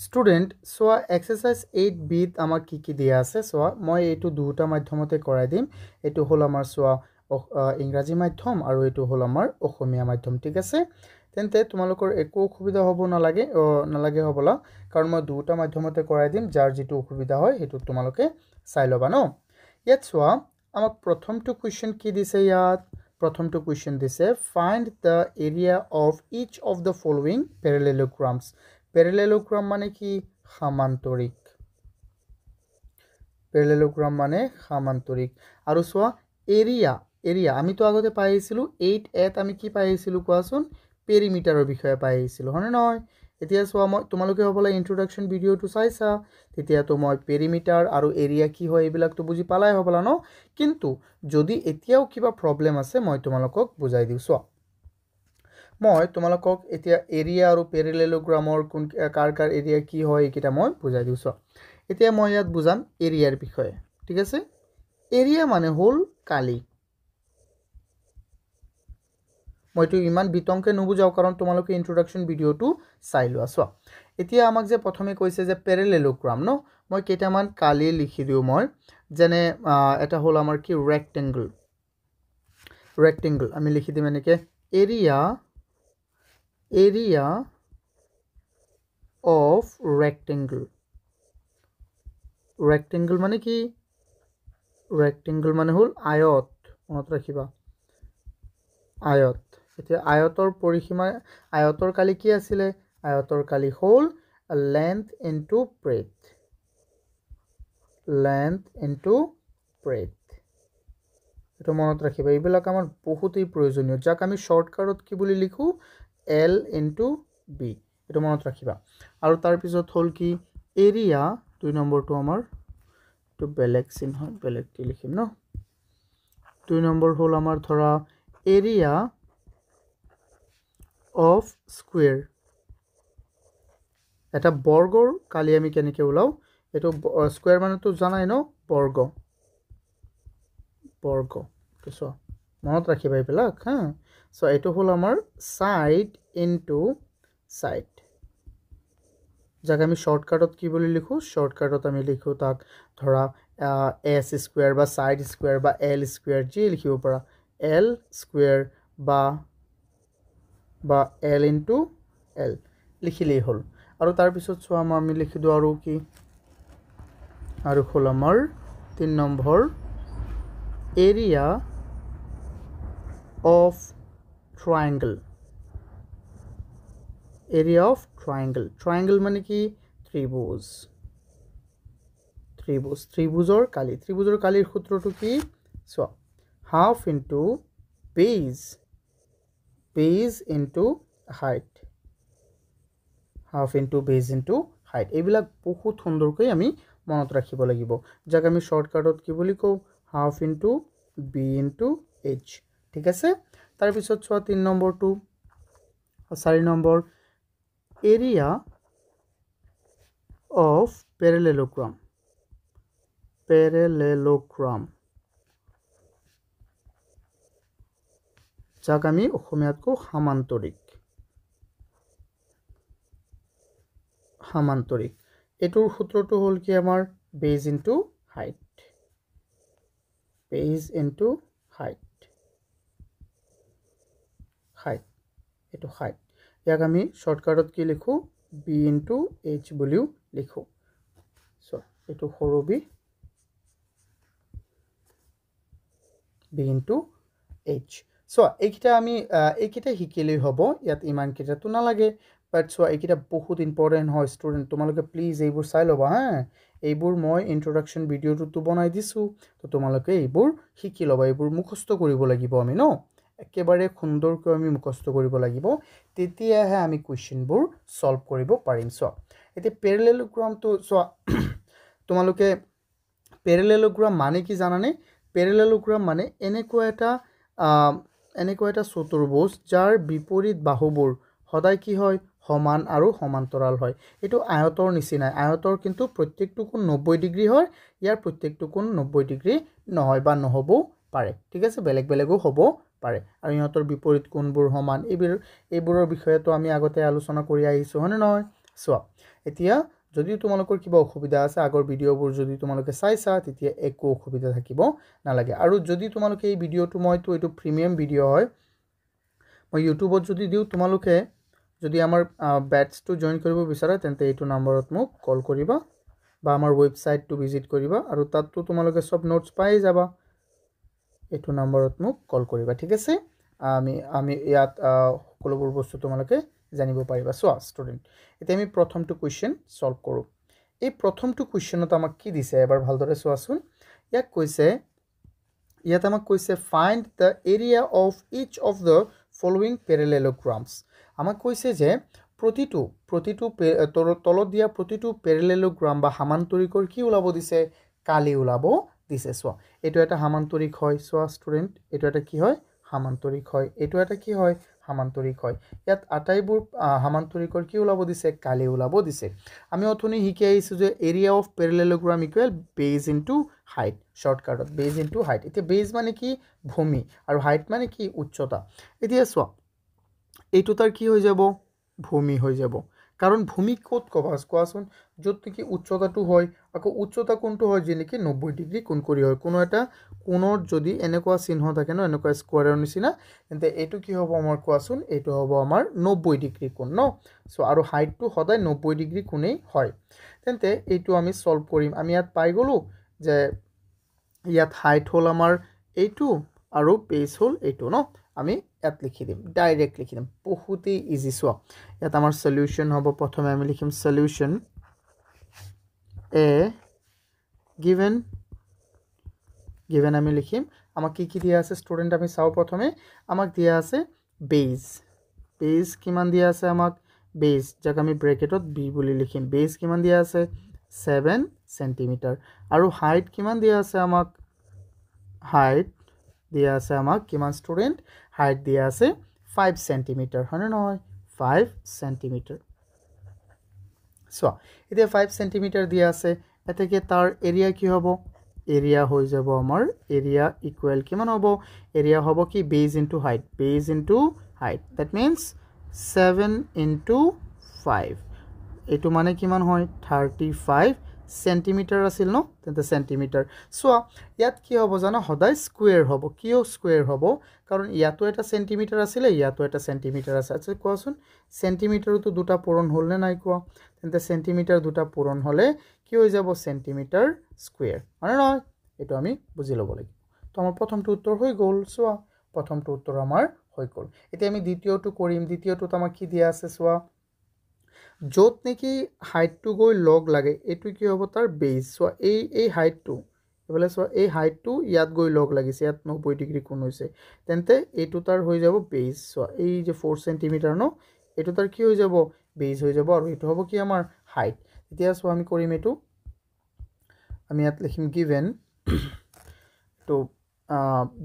Student সোয়া exercise 8b আমাক কি দিয়া আছে সোয়া মই এটু দুটা মাধ্যমতে কৰাই দিম এটু হল আমাৰ সোয়া ইংৰাজী মাধ্যম আৰু এটু হল আমাৰ অসমীয়া মাধ্যম ঠিক আছে তেন্তে তোমালোকৰ একো অসুবিধা হ'ব নালাগে হ'বলা কাৰণ মই দুটা মাধ্যমতে কৰাই দিম যাৰ যেটো অসুবিধা হয় হেতু তোমালোকে চাই লবা ন ইয়াত সোয়া আমাক প্ৰথমটো কোৱেশ্চন কি দিছে ইয়াত প্ৰথমটো কোৱেশ্চন দিছে find the area of each of the following parallelograms parallelogram মানে কি সমান্তৰিক প্যাৰালেলোগ্ৰাম মানে সমান্তৰিক আৰু সোয়া এৰিয়া আমি তো আগতে পাইছিলো 8 আমি কি পাইছিলো কোৱাচোন পেৰিমিটাৰৰ বিষয়ে পাইছিলো হনে নহয় এতিয়া সোয়া মই তোমালোকে হ'বলা ইন্ট্ৰোডাকশন ভিডিওটো চাইছা তেতিয়া তো মই পেৰিমিটাৰ আৰু এৰিয়া কি হয় এইবিলাক তো বুজি পালাই হ'বলা ন কিন্তু যদি এতিয়াও কিবা প্ৰবলেম আছে মই তোমালোকক বুজাই দিউ সোয়া মই তোমালোকক এতিয়া এৰিয়া আৰু প্যাৰালেলোগ্ৰামৰ কোন কাৰ এৰিয়া কি হয় কিটা মই বুজাই দিউ সোয়া এতিয়া মই ইয়াত বুজাম এৰিয়াৰ বিষয়ে ঠিক আছে এৰিয়া মানে হল কালি মইতো ইমান বিতংকে নুবুজাও কাৰণ তোমালোকে ইন্ট্ৰোডাকশন ভিডিওটো চাই লোৱা সোয়া এতিয়া আমাক যে প্ৰথমে কৈছে যে প্যাৰালেলোগ্ৰাম ন মই কেটামান কালি লিখি দিউ মই যেনে এটা হল আমাৰ কি ৰেক্টেংগল আমি লিখি দিম এনেকে area of rectangle মানে কি rectangle মানে হল আয়ত মনত ৰাখিবা আয়ত এতিয়া আয়তৰ পৰিসীমা আয়তৰ কালি কি আছিল আয়তৰ কালি হল length into breadth এটা মনত ৰাখিবা এইবিলাক আমাৰ বহুতই প্ৰয়োজনীয় যাক আমি শৰ্টকাটত কি বুলি লিখো L into B এটা মনত ৰাখিবা আৰু তাৰ পিছত হল কি এৰিয়া 2 নম্বৰটো আমাৰ তো বেলেগ চিন হয় বেলেগ কি লিখিম ন 2 নম্বৰ হল আমাৰ ধৰা এৰিয়া অফ স্কয়াৰ এটা বৰ্গৰ কালি আমি কেনেকৈ ওলাও এটো স্কয়াৰ মানে তো জানাই ন বৰ্গ তো মনত ৰাখিবা এইবিলাক হা সো এটো হল আমাৰ সাইড ইনটু সাইড যাক আমি শৰ্টকাটত কি বুলি লিখো শৰ্টকাটত আমি লিখো তাক ধৰা s স্কয়াৰ বা সাইড স্কয়াৰ বা l স্কয়াৰ যি লিখিব পাৰা l স্কয়াৰ বা l ইনটু l লিখিলেই হল আৰু তাৰ পিছত সোয়া আমি লিখি দিও আৰু কি আৰু হল আমাৰ 3 নম্বৰ area of triangle মানে কি ত্ৰিভুজৰ কালিৰ সূত্ৰটো কি সোয়া half into base into height এইবিলাক বহুত সুন্দৰকৈ আমি মনত ৰাখিব লাগিব যাক আমি শৰ্টকাটত কি বুলি কও half into b into h ঠিক আছে তাৰ পিছত সোয়া 3 নম্বৰটো 4 নম্বৰ area of parallelogram যাক আমি অসমীয়াত কও সমান্তৰিক এটোৰ সূত্ৰটো হল কি আমাৰ base into height এটো height ইয়াক আমি শৰ্টকাটত কি লিখো b into h বুলিও লিখো সো এটো সৰু b into h সো এইকিটা আমি এইকিটা শিকিলেই হ'ব ইয়াত ইমান কিটা তো নালাগে বাট সো এইকিটা বহুত ইম্পৰ্টেন্ট হয় স্টুডেন্ট তোমালোকে প্লিজ এইবোৰ চাই লবা হা এইবোৰ মই ইন্ট্ৰোডাকশন ভিডিওটো বনাই দিছো তো তোমালোকে এইবোৰ শিকি লবা এইবোৰ মুখস্থ কৰিব লাগিব আমি ন একেবাৰে সুন্দৰকৈ আমি মুখস্থ কৰিব লাগিব তেতিয়াহে আমি কোৱেশ্চনবোৰ সলভ কৰিব পাৰিম সো এতে প্যাৰালেলোগ্ৰাম তো সো তোমালোকে প্যাৰালেলোগ্ৰাম মানে কি জানানে প্যাৰালেলোগ্ৰাম মানে এনেকুৱা এটা চতুৰ্ভুজ যাৰ বিপৰীত বাহুবোৰ সদায় কি হয় সমান আৰু সমান্তৰাল হয় এটো আয়তৰ নিচিনা আয়তৰ কিন্তু প্ৰত্যেকটো কোণ 90 ডিগ্ৰী হয় ইয়াৰ প্ৰত্যেকটো কোণ 90 ডিগ্ৰী নহয় বা নহব পাৰে ঠিক আছে বেলেগো হ'ব পাৰে আৰু ইহঁতৰ বিপৰীত কোণবোৰ সমান এইবোৰৰ বিষয়ে তো আমি আগতে আলোচনা কৰি আহিছো হনে নহয় সোয়া এতিয়া যদিও তোমালোকৰ কিবা অসুবিধা আছে আগৰ ভিডিঅ'বোৰ যদি তোমালোকে চাইছা তেতিয়া একো অসুবিধা থাকিব নালাগে আৰু যদি তোমালোকে এই ভিডিঅ'টো মইতো এইটো প্ৰিমিয়াম ভিডিঅ' হয় মই ইউটিউবত যদি দিওঁ তোমালোকে যদি আমাৰ বেটছটো জইন কৰিব বিচাৰা তেন্তে এইটো নম্বৰত মোক কল কৰিবা বা আমাৰ ৱেবছাইটটো ভিজিট কৰিবা আৰু তাততো তোমালোকে সব নোটছ পাই যাবা এইটো নম্বৰত মোক কল কৰিবা ঠিক আছে আমি ইয়াত সকলোবোৰ বস্তু তোমালোকে জানিব পাৰিবা সো ষ্টুডেন্ট এতিয়া আমি প্ৰথমটো কোৱেশ্চন সলভ কৰো এই প্ৰথমটো কোৱেশ্চনত আমাক কি দিছে এবাৰ ভালদৰে চোৱাচোন ইয়াত আমাক কৈছে find the area of each of the following parallelograms আমাক কৈছে যে প্ৰতিটো তলত দিয়া প্ৰতিটো প্যাৰেলেলোগ্ৰাম বা সমান্তৰিকৰ কি ওলাব দিছে কালি ওলাব দিছে সো এটো এটা সমান্তৰিক হয় সো ষ্টুডেন্ট এটো এটা কি হয় সমান্তৰিক হয় এটো এটা কি হয় সমান্তৰিক হয় ইয়াত আটাইবোৰ সমান্তৰিকৰ কি ওলাব দিছে কালি ওলাব দিছে আমি অথনি শিকি আইছো যে এৰিয়া অফ প্যাৰেলেলোগ্ৰাম ইকুৱেল বেজ ইনটু হাইট শৰ্টকাটত বেজ ইনটু হাইট এতিয়া বেজ মানে কি ভূমি আৰু হাইট মানে কি উচ্চতা এতিয়া সো এইটো তাৰ কি হৈ যাব ভূমি হৈ যাব কাৰণ ভূমি কোত কভাস কোৱাচোন যত কি উচ্চতাটো হয় আকৌ উচ্চতা কোনটো হয় যে নেকি 90 ডিগ্ৰী কোণ কৰি হয় কোনো এটা কোণৰ যদি এনেকুৱা চিহ্ন থাকে ন এনেকুৱা স্কোয়াৰৰ নিচিনা তেন্তে এইটো কি হ'ব আমাৰ কোৱাচোন এইটো হ'ব আমাৰ 90 ডিগ্ৰী কোণ ন সো আৰু হাইটটো সদায় 90 ডিগ্ৰী কোণেই হয় তেন্তে এইটো আমি সলভ কৰিম আমি ইয়াত পাই গলো যে ইয়াত হাইট হল আমাৰ এইটো আৰু বেস হল এইটো ন আমি ইয়াত লিখি দিম ডাইৰেক্ট লিখি দিম বহুতই ইজি সো ইয়াত আমাৰ সলিউশন হ'ব প্ৰথমে আমি লিখিম সলিউশন এ given আমি লিখিম আমাক কি দিয়া আছে স্টুডেন্ট আমি চাও প্ৰথমে আমাক দিয়া আছে বেস কিমান দিয়া আছে আমাক বেস যাক আমি ব্ৰেকেটত b বুলি লিখিম বেস কিমান দিয়া আছে 7 সেন্টিমিটাৰ আৰু হাইট কিমান দিয়া আছে আমাক হাইট দিয়া আছে আমাক কিমান স্টুডেন্ট হাইট দিয়া আছে 5 সেন্টিমিটাৰ হয়নে নহয় 5 সেন্টিমিটাৰ সো এতিয়া 5 সেন্টিমিটাৰ দিয়া আছে এতেকে তাৰ এৰিয়া কি হ'ব এৰিয়া হৈ যাব আমাৰ এৰিয়া ইকুৱেল কিমান হ'ব এৰিয়া হ'ব কি বেজ into height that means 7 into 5 এটো মানে কিমান হয় 35 সেন্টিমিটাৰ আছিল ন তেন্তে সেন্টিমিটাৰ সো ইয়াত কি হ'ব জানা সদায় স্কয়াৰ হ'ব কিও স্কয়াৰ হ'ব কাৰণ ইয়াতো এটা সেন্টিমিটাৰ আছিল ইয়াতো এটা সেন্টিমিটাৰ আছে আচ্ছা কোৱাচোন সেন্টিমিটাৰটো দুটা পূৰণ হ'ল নে নাই কোৱা তেন্তে সেন্টিমিটাৰ দুটা পূৰণ হলে কি হৈ যাব সেন্টিমিটাৰ স্কয়াৰ মানে নহয় এটো আমি বুজি ল'ব লাগিব তো আমাৰ প্ৰথমটো উত্তৰ হৈ গ'ল সো প্ৰথমটো উত্তৰ আমাৰ হৈ গ'ল এতিয়া আমি দ্বিতীয়টো কৰিম দ্বিতীয়টোত আমাক কি দিয়া আছে সো যত নেকি হাইটটো গৈ লগ লাগে এটো কি হ'ব তাৰ বেস সো এই হাইটটো এবেলে সো এই হাইটটো ইয়াত গৈ লগ লাগিছে ইয়াত 90 ডিগ্ৰী কোণ হৈছে তেন্তে এটো তাৰ হৈ যাব বেস সো এই যে 4 সেন্টিমিটাৰ ন এটো তাৰ কি হৈ যাব বেস হৈ যাব আৰু এটো হ'ব কি আমাৰ হাইট এতিয়া সো আমি কৰিম এটো আমি ইয়াত লিখিম given তো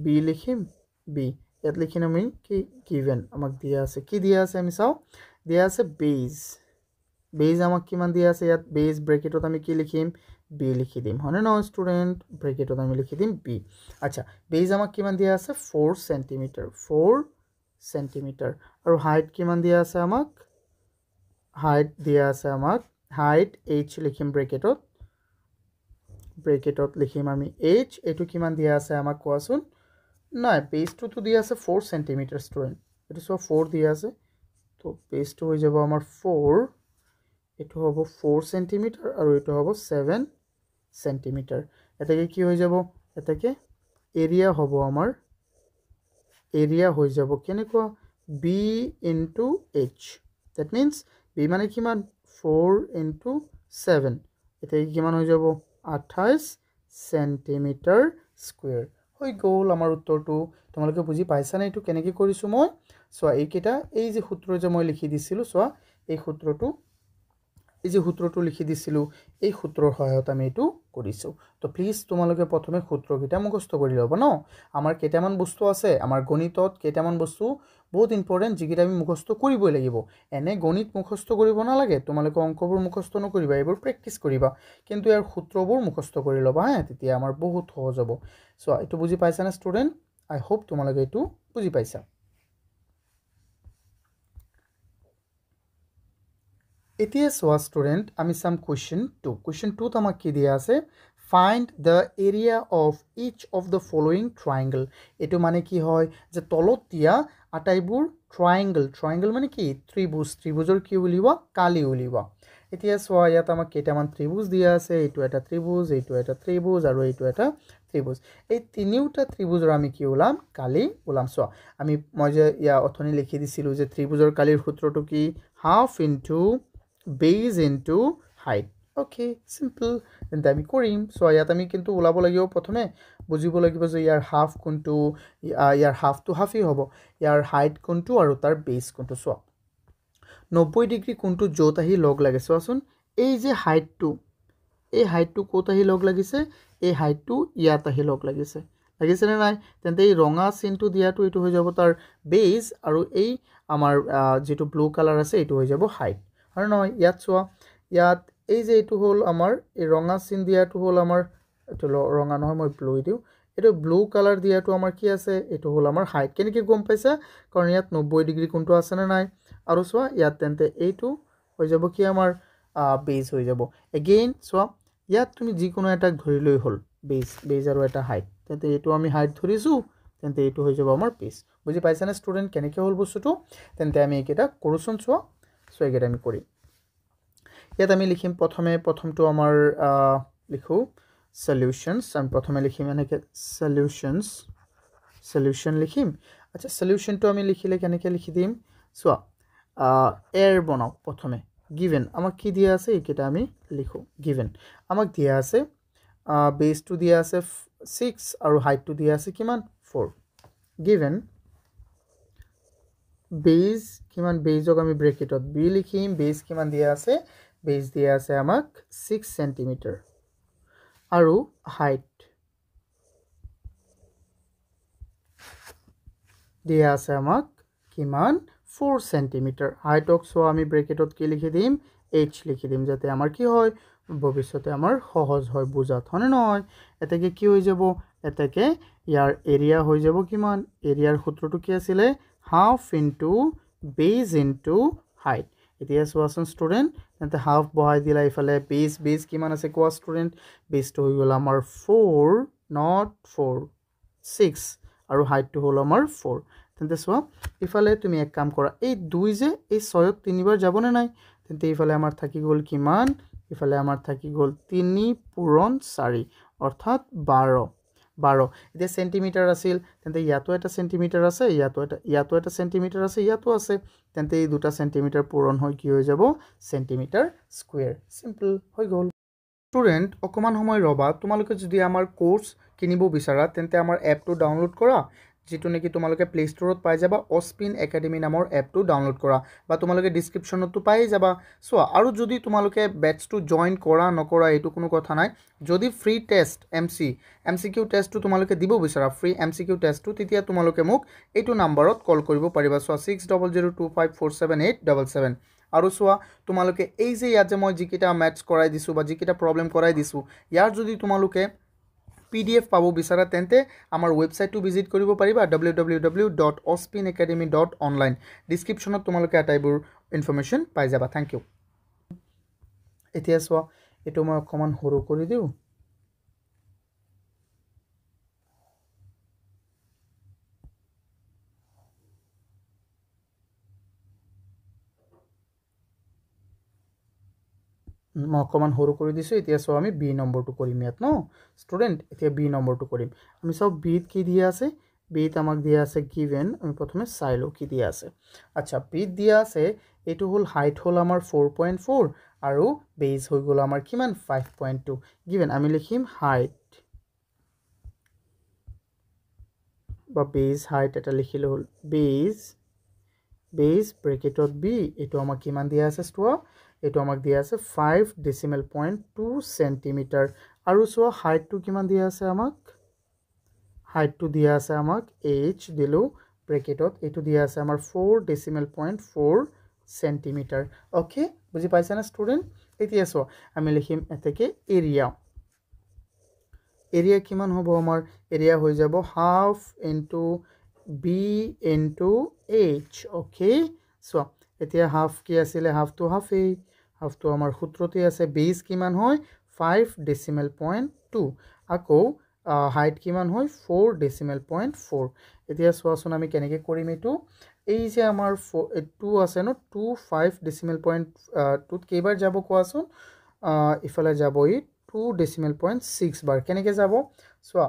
b লিখিম b ইয়াত লিখিম আমি কি given আমাক দিয়া আছে কি দিয়া আছে আমি চাও দিয়া আছে বেজ আমাক কিমান দিয়া আছে ইয়াত বেজ ব্ৰেকেটত আমি কি লিখিম b লিখি দিম হনে ন স্টুডেন্ট ব্ৰেকেটত আমি লিখি দিম b আচ্ছা বেজ আমাক কিমান দিয়া আছে 4 সেন্টিমিটাৰ আৰু হাইট কিমান দিয়া আছে আমাক হাইট দিয়া আছে আমাক হাইট h লিখিম ব্ৰেকেটত লিখিম আমি h এটো কিমান দিয়া আছে আমাক কোৱাচোন নাই বেজটো তো দিয়া আছে 4 সেন্টিমিটাৰ স্টুডেন্ট এটো সো 4 দিয়া আছে তো বেজটো হৈ যাব আমাৰ 4 এটো হ'ব 4 সেন্টিমিটাৰ আৰু এটো হ'ব 7 সেন্টিমিটাৰ এটাকে কি হৈ যাব এটাকে এৰিয়া হ'ব আমাৰ এৰিয়া হৈ যাব কেনেকুৱা b into h that means b মানে কিমান 4 into 7 এটাকে কিমান হৈ যাব 28 সেন্টিমিটাৰ স্কয়াৰ হৈ গ'ল আমাৰ উত্তৰটো তোমালোকে বুজি পাইছা নে এটো কেনেকৈ কৰিছো মই সো এইকেটা এই যে সূত্ৰ যে মই লিখি দিছিলো সো এই সূত্ৰটো লিখি দিছিলো এই সূত্ৰৰ সহায়ত আমি এটো কৰিছো তো প্লিজ তোমালোকে প্ৰথমে সূত্ৰকিটা মুখস্থ কৰি লবা ন আমাৰ কেইটামান বস্তু আছে আমাৰ গণিতত কেইটামান বস্তু বহুত ইম্পৰ্টেন্ট যিকিটা আমি মুখস্থ কৰিবই লাগিব এনে গণিত মুখস্থ কৰিব না লাগে তোমালোকে অংকবোৰ মুখস্থ নকৰিবা এইবোৰ প্ৰেক্টিস কৰিবা কিন্তু ইয়াৰ সূত্ৰবোৰ মুখস্থ কৰি লবা হা তেতিয়া আমাৰ বহুত সহজ হ'ব সো এটো বুজি পাইছা না স্টুডেন্ট আই হোপ তোমালোকে এটো বুজি পাইছা এতিয়া চোৱা ষ্টুডেণ্ট আমি চাম কুৱেশ্যন 2ত আমাক কি দিয়া আছে find the area of each of the following triangle এইটো মানে কি হয় যে তলত দিয়া আটাইবোৰ ট্ৰাইংগল মানে কি ত্ৰিভুজৰ কি উলিওৱা কালি উলিওৱা এতিয়া চোৱা ইয়াত আমাক কেইটামান ত্ৰিভুজ দিয়া আছে এইটো এটা ত্ৰিভুজ আৰু এইটো এটা ত্ৰিভুজ এই তিনিওটা ত্ৰিভুজৰ আমি কি ওলাম কালি ওলাম চোৱা মই যে ইয়া অথনি লিখি দিছিলোঁ যে ত্ৰিভুজৰ কালিৰ সূত্ৰটো কি হাফ ইনটু বেজ ইনটু হাইট ওকে সিম্পল তেন্তে আমি কৰিম সো ইয়াত আমি কিন্তু ওলাব লাগিব প্ৰথমে বুজিব লাগিব যে ইয়াৰ হাফ কোনটো ইয়াৰ হাফটো হাফই হ'ব ইয়াৰ হাইট কোনটো আৰু তাৰ বেজ কোনটো সো 90 ডিগ্ৰী কোনটো য'ত আহি লগ লাগে চোৱাচোন এই যে হাইটটো ক'ত আহি লগ লাগিছে এই হাইটটো ইয়াত আহি লগ লাগিছে নে নাই তেন্তে এই ৰঙা চিনটো দিয়াটো এইটো হৈ যাব তাৰ বেজ আৰু এই আমাৰ যেটো ব্লু কালাৰ আছে এইটো হৈ যাব হাইট আৰু নহয় ইয়াত চোৱা ইয়াত এই যে এইটো হ'ল আমাৰ এই ৰঙা চিন দিয়াটো হ'ল আমাৰ এইটো ৰঙা নহয় মই ব্লু দিও এইটো ব্লু কালাৰ দিয়াটো আমাৰ কি আছে এইটো হ'ল আমাৰ হাইট কেনেকৈ গম পাইছা কাৰণ ইয়াত 90 ডিগ্ৰী কোনটো আছে নে নাই আৰু চোৱা ইয়াত তেন্তে এইটো হৈ যাব কি আমাৰ বেজ হৈ যাব এগেইন চোৱা ইয়াত তুমি যিকোনো এটা ধৰি লৈ হ'ল বেজ আৰু এটা হাইট তেন্তে এইটো আমি হাইট ধৰিছো তেন্তে এইটো হৈ যাব আমাৰ বেজ বুজি পাইছা না ষ্টুডেন্ট কেনেকৈ হ'ল বস্তুটো তেন্তে আমি এইকেইটা কৰোচোন চোৱা সো এইকেইটা আমি কৰিম ইয়াত আমি লিখিম প্ৰথমটো আমাৰ লিখো সলিউশনস আমি প্ৰথমে লিখিম এনেকৈ সলিউশন লিখিম আচ্ছা সলিউশনটো আমি লিখিলে কেনেকৈ লিখি দিম চোৱা এৰ বনাও প্ৰথমে given আমাক কি দিয়া আছে এইকেইটা আমি লিখো given আমাক দিয়া আছে বেসটো দিয়া আছে 6 আৰু হাইটটো দিয়া আছে কিমান 4 given বেস কিমান বেসক আমি ব্ৰেকেটত b লিখিম বেস কিমান দিয়া আছে বেস দিয়া আছে আমাক 6 সেন্টিমিটাৰ আৰু হাইট দিয়া আছে আমাক কিমান 4 সেন্টিমিটাৰ হাইটক সো আমি ব্ৰেকেটত কি লিখি দিম h লিখি দিম যাতে আমাৰ কি হয় ভৱিষ্যতে আমাৰ সহজ হয় বুজাত হনে নহয় এটাকে কি হৈ যাব এটাকে ইয়াৰ এৰিয়া হৈ যাব কিমান এৰিয়াৰ সূত্ৰটো কি আছিল হাফ ইনটু বেজ ইনটু হাইট এতিয়া সোৱাচোন ষ্টুডেন্ট তেন্তে হাফ বহাই দিলা ইফালে বেজ কিমান আছে কোৱা ষ্টুডেন্ট বেজটো হৈ গল আমাৰ 4 not 4 6 আৰু হাইটটো হল আমাৰ 4 তেন্তে সোৱা ইফালে তুমি এক কাম কৰা এই 2 যে এই 6ক 3 বাৰ যাব না নাই তেন্তে ইফালে আমাৰ থাকি গল কিমান ইফালে আমাৰ থাকি গল 3 পূৰণ 4 অৰ্থাৎ 12 এতিয়া সেন্টিমিটাৰ আছিল তেন্তে ইয়াতো এটা সেন্টিমিটাৰ আছে ইয়াতো এটা সেন্টিমিটাৰ আছে ইয়াতো আছে তেন্তে এই দুটা সেন্টিমিটাৰ পূৰণ হৈ কি হৈ যাব সেন্টিমিটাৰ স্কয়াৰ সিম্পল হৈ গল ষ্টুডেন্ট অকমান সময় ৰবা তোমালোকে যদি আমাৰ কোৰ্স কিনিব বিচাৰা তেন্তে আমাৰ এপটো ডাউনলোড কৰা যেটো নেকি তোমালোকে প্লে ষ্টৰত পাই যাবা অস্পিন একাডেমি নামৰ এপটো ডাউনলোড কৰা বা তোমালোকে ডেসক্ৰিপচনতো পাই যাবা সো আৰু যদি তোমালোকে বেটছটো জয়েন কৰা নকৰা এটো কোনো কথা নাই যদি ফ্ৰী টেষ্ট এমসিকিউ টেষ্টটো তোমালোকে দিব বিচাৰা ফ্ৰী এমসিকিউ টেষ্টটো তেতিয়া তোমালোকে মোক এইটো নম্বৰত কল কৰিব পাৰিবা সো 6002547877 আৰু সোৱা তোমালোকে এই যে ইয়াত যে মই যিকিটা ম্যাথছ কৰাই দিছো বা যিকিটা প্ৰবলেম কৰাই দিছো ইয়াৰ যদি তোমালোকে PDF পাবো বিচাৰা তেন্তে আমাৰ ওয়েবসাইটটো ভিজিট কৰিব পাৰিবা www.ospinacademy.online ডেসক্ৰিপচনত তোমালোকে আটাইবোৰ ইনফৰমেশন পাই যাবা থ্যাংক ইউ এতিয়া সোৱা এটো মই অকমান হৰু কৰি দিও মই অকমান হৰু কৰি দিছো এতিয়া সো আমি বি নম্বৰটো কৰিম ইয়াত ন ষ্টুডেন্ট এতিয়া বি নম্বৰটো কৰিম আমি সব বিত কি দিয়া আছে বিত আমাক দিয়া আছে given আমি প্ৰথমে চাইলো কি দিয়া আছে আচ্ছা বিত দিয়া আছে এটো হল হাইট হল আমাৰ 4.4 আৰু বেজ হৈ গল আমাৰ কিমান 5.2 given আমি লিখিম হাইট বা বেজ হাইট এটা লিখিলে হল বেজ ব্ৰেকেটত বি এটো আমাক কিমান দিয়া আছে ষ্টুডেন্ট এটো আমাক দিয়া আছে 5.2 সেন্টিমিটাৰ আৰু সো হাইটটো কিমান দিয়া আছে আমাক হাইটটো দিয়া আছে আমাক h দিলো ব্ৰেকেটত এটো দিয়া আছে আমাৰ 4.4 সেন্টিমিটাৰ ওকে বুজি পাইছা না ষ্টুডেন্ট এতিয়া সো আমি লিখিম এটাকে এৰিয়া কিমান হ'ব আমাৰ এৰিয়া হৈ যাব half into b into h okay so এতিয়া হাফ কি আছিল হাফ টু হাফ হাফটো আমাৰ সূত্ৰতে আছে বেজ কিমান হয় 5.2 আকৌ হাইট কিমান হয় 4.4 এতিয়া চোৱাচোন আমি কেনেকৈ কৰিম এইটো এই যে আমাৰ 2 আছে ন 2 5.2 কেইবাৰ যাব কোৱাচোন ইফালে যাব ই 2.6 বাৰ কেনেকৈ যাব চোৱা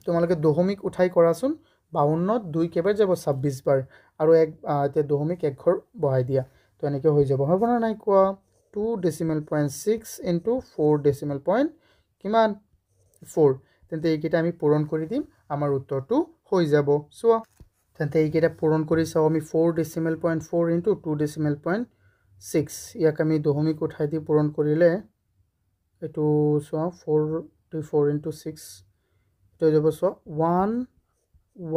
তোমালোকে দশমিক উঠাই কৰাচোন 52 2 কেইবাৰ যাব 26 বাৰ আৰু এতিয়া দশমিক এক ঘৰ বহাই দিয়া তো এনেকৈ হৈ যাব হ'ব না নাই কোৱা 2.6 into 4. কিমান 4 তেন্তে এইকেইটা আমি পূৰণ কৰি দিম আমাৰ উত্তৰটো হৈ যাব চোৱা তেন্তে এইকেইটা পূৰণ কৰি চাওঁ আমি 4.4 into 2.6 ইয়াক আমি দশমিক উঠাই দি পূৰণ কৰিলে এইটো চোৱা 44 into 6 এইটো যাব চোৱা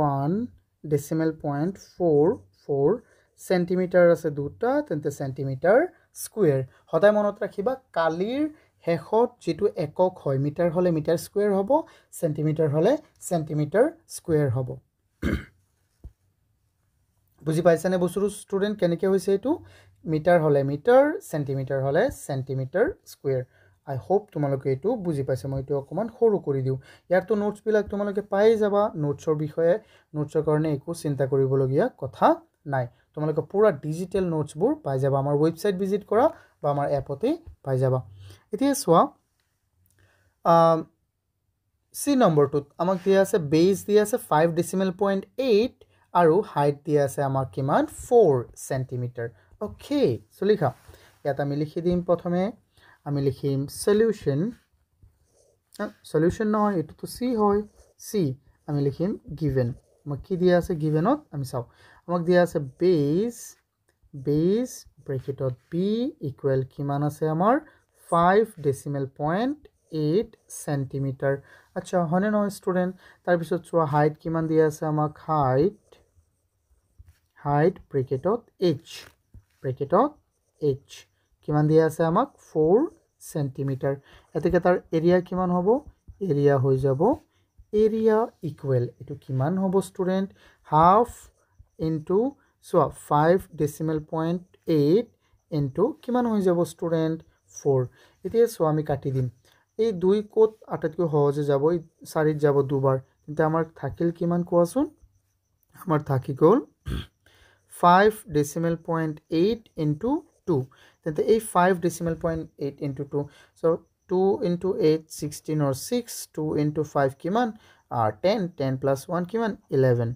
1.44 সেন্টিমিটাৰ আছে দুটা তেন্তে সেন্টিমিটাৰ স্কুৱেৰ সদায় মনত ৰাখিবা কালিৰ শেষত যেটো একক হয় মিটাৰ হলে মিটাৰ স্কুৱেৰ হ'ব সেন্টিমিটাৰ হলে সেন্টিমিটাৰ স্কুৱেৰ হ'ব বুজি পাইছানে বস্তুটো ষ্টুডেন্ট কেনেকৈ হৈছে এইটো মিটাৰ হলে মিটাৰ সেন্টিমিটাৰ হলে সেন্টিমিটাৰ স্কুৱেৰ I hope তোমালোকে এইটো বুজি পাইছা মই এইটো অকমান সৰু কৰি দিও ইয়াৰটো নোটছ বিলাক তোমালোকে পাই যাবা নোটছৰ বিষয়ে নোটছৰ কাৰণে একো চিন্তা কৰিবলগীয়া কথা নাই তোমালোকে পুৰা ডিজিটেল নোটছবোৰ পাই যাবা আমাৰ ওয়েবসাইট ভিজিট কৰা বা আমাৰ এপতে পাই যাবা এতিয়া চোৱা সি নম্বৰটোত আমাক দিয়া আছে বেজ দিয়া আছে 5.8 আৰু হাইট দিয়া আছে আমাক কিমান 4 সেন্টিমিটাৰ ওকে সো লিখা ইয়াত আমি লিখি দিম প্ৰথমে আমি লিখিম সলিউশন সলিউশন নহয় এটো তো সি হয় সি আমি লিখিম গিভেন আমাক কি দিয়া আছে গিভেনত আমি চাও আমাক দিয়া আছে বেজ ব্র্যাকেটত b ইকুয়াল কিমান আছে আমাৰ 5.8 সেন্টিমিটাৰ আচ্ছা হনে নহয় স্টুডেন্ট তাৰ পিছত চোৱা হাইট কিমান দিয়া আছে আমাক হাইট ব্ৰ্যাকেটত h কিমান দিয়া আছে আমাক 4 সেন্টিমিটাৰ এতেকে তাৰ এৰিয়া কিমান হ'ব এৰিয়া হৈ যাব এৰিয়া ইকুৱেল এটো কিমান হ'ব student half into so 5.8 into কিমান হৈ যাব স্টুডেন্ট 4 এতিয়া সো আমি কাটি দিম এই দুই কোট আটাতকৈ সহজে যাব 4 যাব দুবাৰ কিন্তু আমাৰ থাকিল কিমান কোৱাচোন আমাৰ থাকি গল 5.8 into 2 তেন্তে এই 5.8 into 2 so 2 into 8 16 or 6 2 into 5 কিমান 10 plus 1 কিমান 11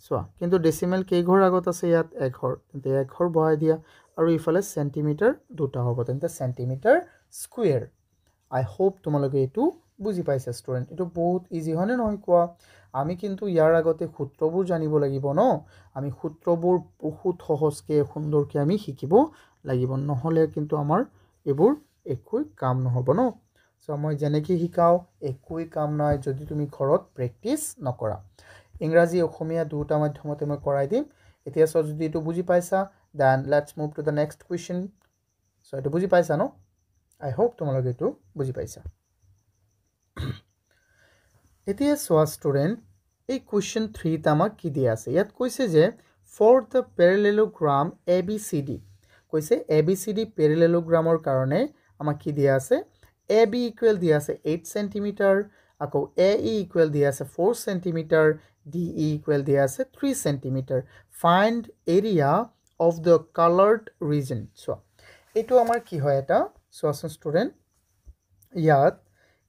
so কিন্তু ডেসিমেল কেই ঘৰ আগত আছে ইয়াত এক ঘৰ তেন্তে এক ঘৰ বহাই দিয়া আৰু ইফালে সেন্টিমিটাৰ দুটা হ'ব তেন্তে সেন্টিমিটাৰ স্কুৱেৰ I hope তোমালোকে এটো বুজি পাইছা স্টুডেন্ট এটো বহুত ইজি হনে নহয় কোৱা আমি কিন্তু ইয়াৰ আগতে সূত্ৰবোৰ জানিব লাগিব ন আমি সূত্ৰবোৰ বহুত সহজকে সুন্দৰকে আমি শিকিব লাগিব নহলে কিন্তু আমাৰ এবোৰ একোই কাম নহব ন সো মই জেনেকি শিকাও একোই কাম নাই যদি তুমি ঘৰত প্ৰেক্টিস নকৰা ইংৰাজী অসমীয়া দুটা মাধ্যমতে মই কৰাই দিম এতিয়া সো যদি এটো বুজি পাইছা then let's move to the next question so এটো বুজি পাইছা ন I hope তোমালোকে এটো বুজি পাইছা এতিয়া সোয়া স্টুডেন্ট এই কোয়েশ্চন 3 ত আমাক কি দিয়া আছে ইয়াত কৈছে যে for the parallelogram ABCD কৈছে ABCD parallelogramৰ কাৰণে আমাক কি দিয়া আছে AB ইকুৱেল দিয়া আছে 8 সেন্টিমিটাৰ আকৌ AE ইকুৱেল দিয়া আছে 4 সেন্টিমিটাৰ DE ইকুৱেল দিয়া আছে 3 centimetre find area of the colored region so এটো আমাৰ কি হয় এটা সোয়াসন স্টুডেন্ট ইয়াত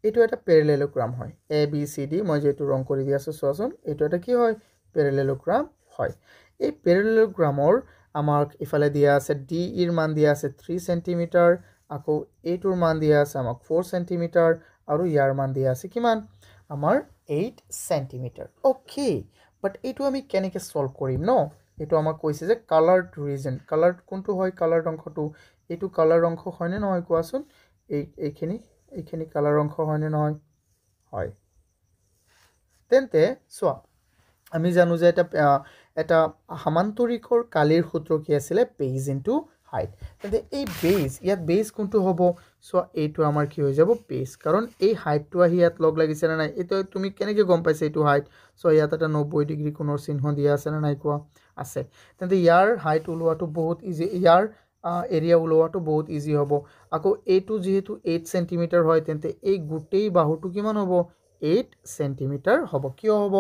এটো এটা প্যাৰালেলোগ্ৰাম হয় ABCD মই যেটো ৰং কৰি দি আছো সোয়াসন এটো এটা কি হয় প্যাৰালেলোগ্ৰাম হয় এই প্যাৰালেলোগ্ৰামৰ আমাক ইফালে দিয়া আছে D এৰ মান দিয়া আছে 3 সেন্টিমিটাৰ আকৌ এটোৰ মান দিয়া আছে আমাক 4 সেন্টিমিটাৰ আৰু ইয়াৰ মান দিয়া আছে কিমান আমাৰ 8 সেন্টিমিটাৰ ওকে বাট এটো আমি কেনেকৈ সলভ কৰিম ন এটো আমাক কৈছে যে কালাৰড ৰিজন কালাৰড কোনটো হয় কালাৰড অংশটো এটো কালাৰ অংশ হয়নে নহয় কোৱাচোন এইখিনি কালাৰ অংশ হয়নে নহয় হয় তেন্তে সোয়া আমি জানো যে এটা সমান্তৰিকৰ কালিৰ সূত্ৰ কি আছিল বেজ ইনটু হাইট তেন্তে এই বেজ ইয়াত বেজ কোনটো হ'ব সোয়া এইটো আমাৰ কি হৈ যাব বেজ কাৰণ এই হাইটটো আহি ইয়াত লগ লাগিছে না নাই এটো তুমি কেনেকৈ গম পাইছা এইটো হাইট সোয়া ইয়াত এটা 90 ডিগ্ৰী কোণৰ চিহ্ন দিয়া আছে না নাই কোৱা আছে তেন্তে ইয়াৰ হাইট উলোৱাটো বহুত ইজি ইয়াৰ এৰিয়া ওলোৱাটো বহুত ইজি হ'ব আকৌ এইটো যেহেতু 8 সেন্টিমিটাৰ হয় তেন্তে এই গোটেই বাহুটো কিমান হ'ব 8 সেন্টিমিটাৰ হ'ব কিয় হ'ব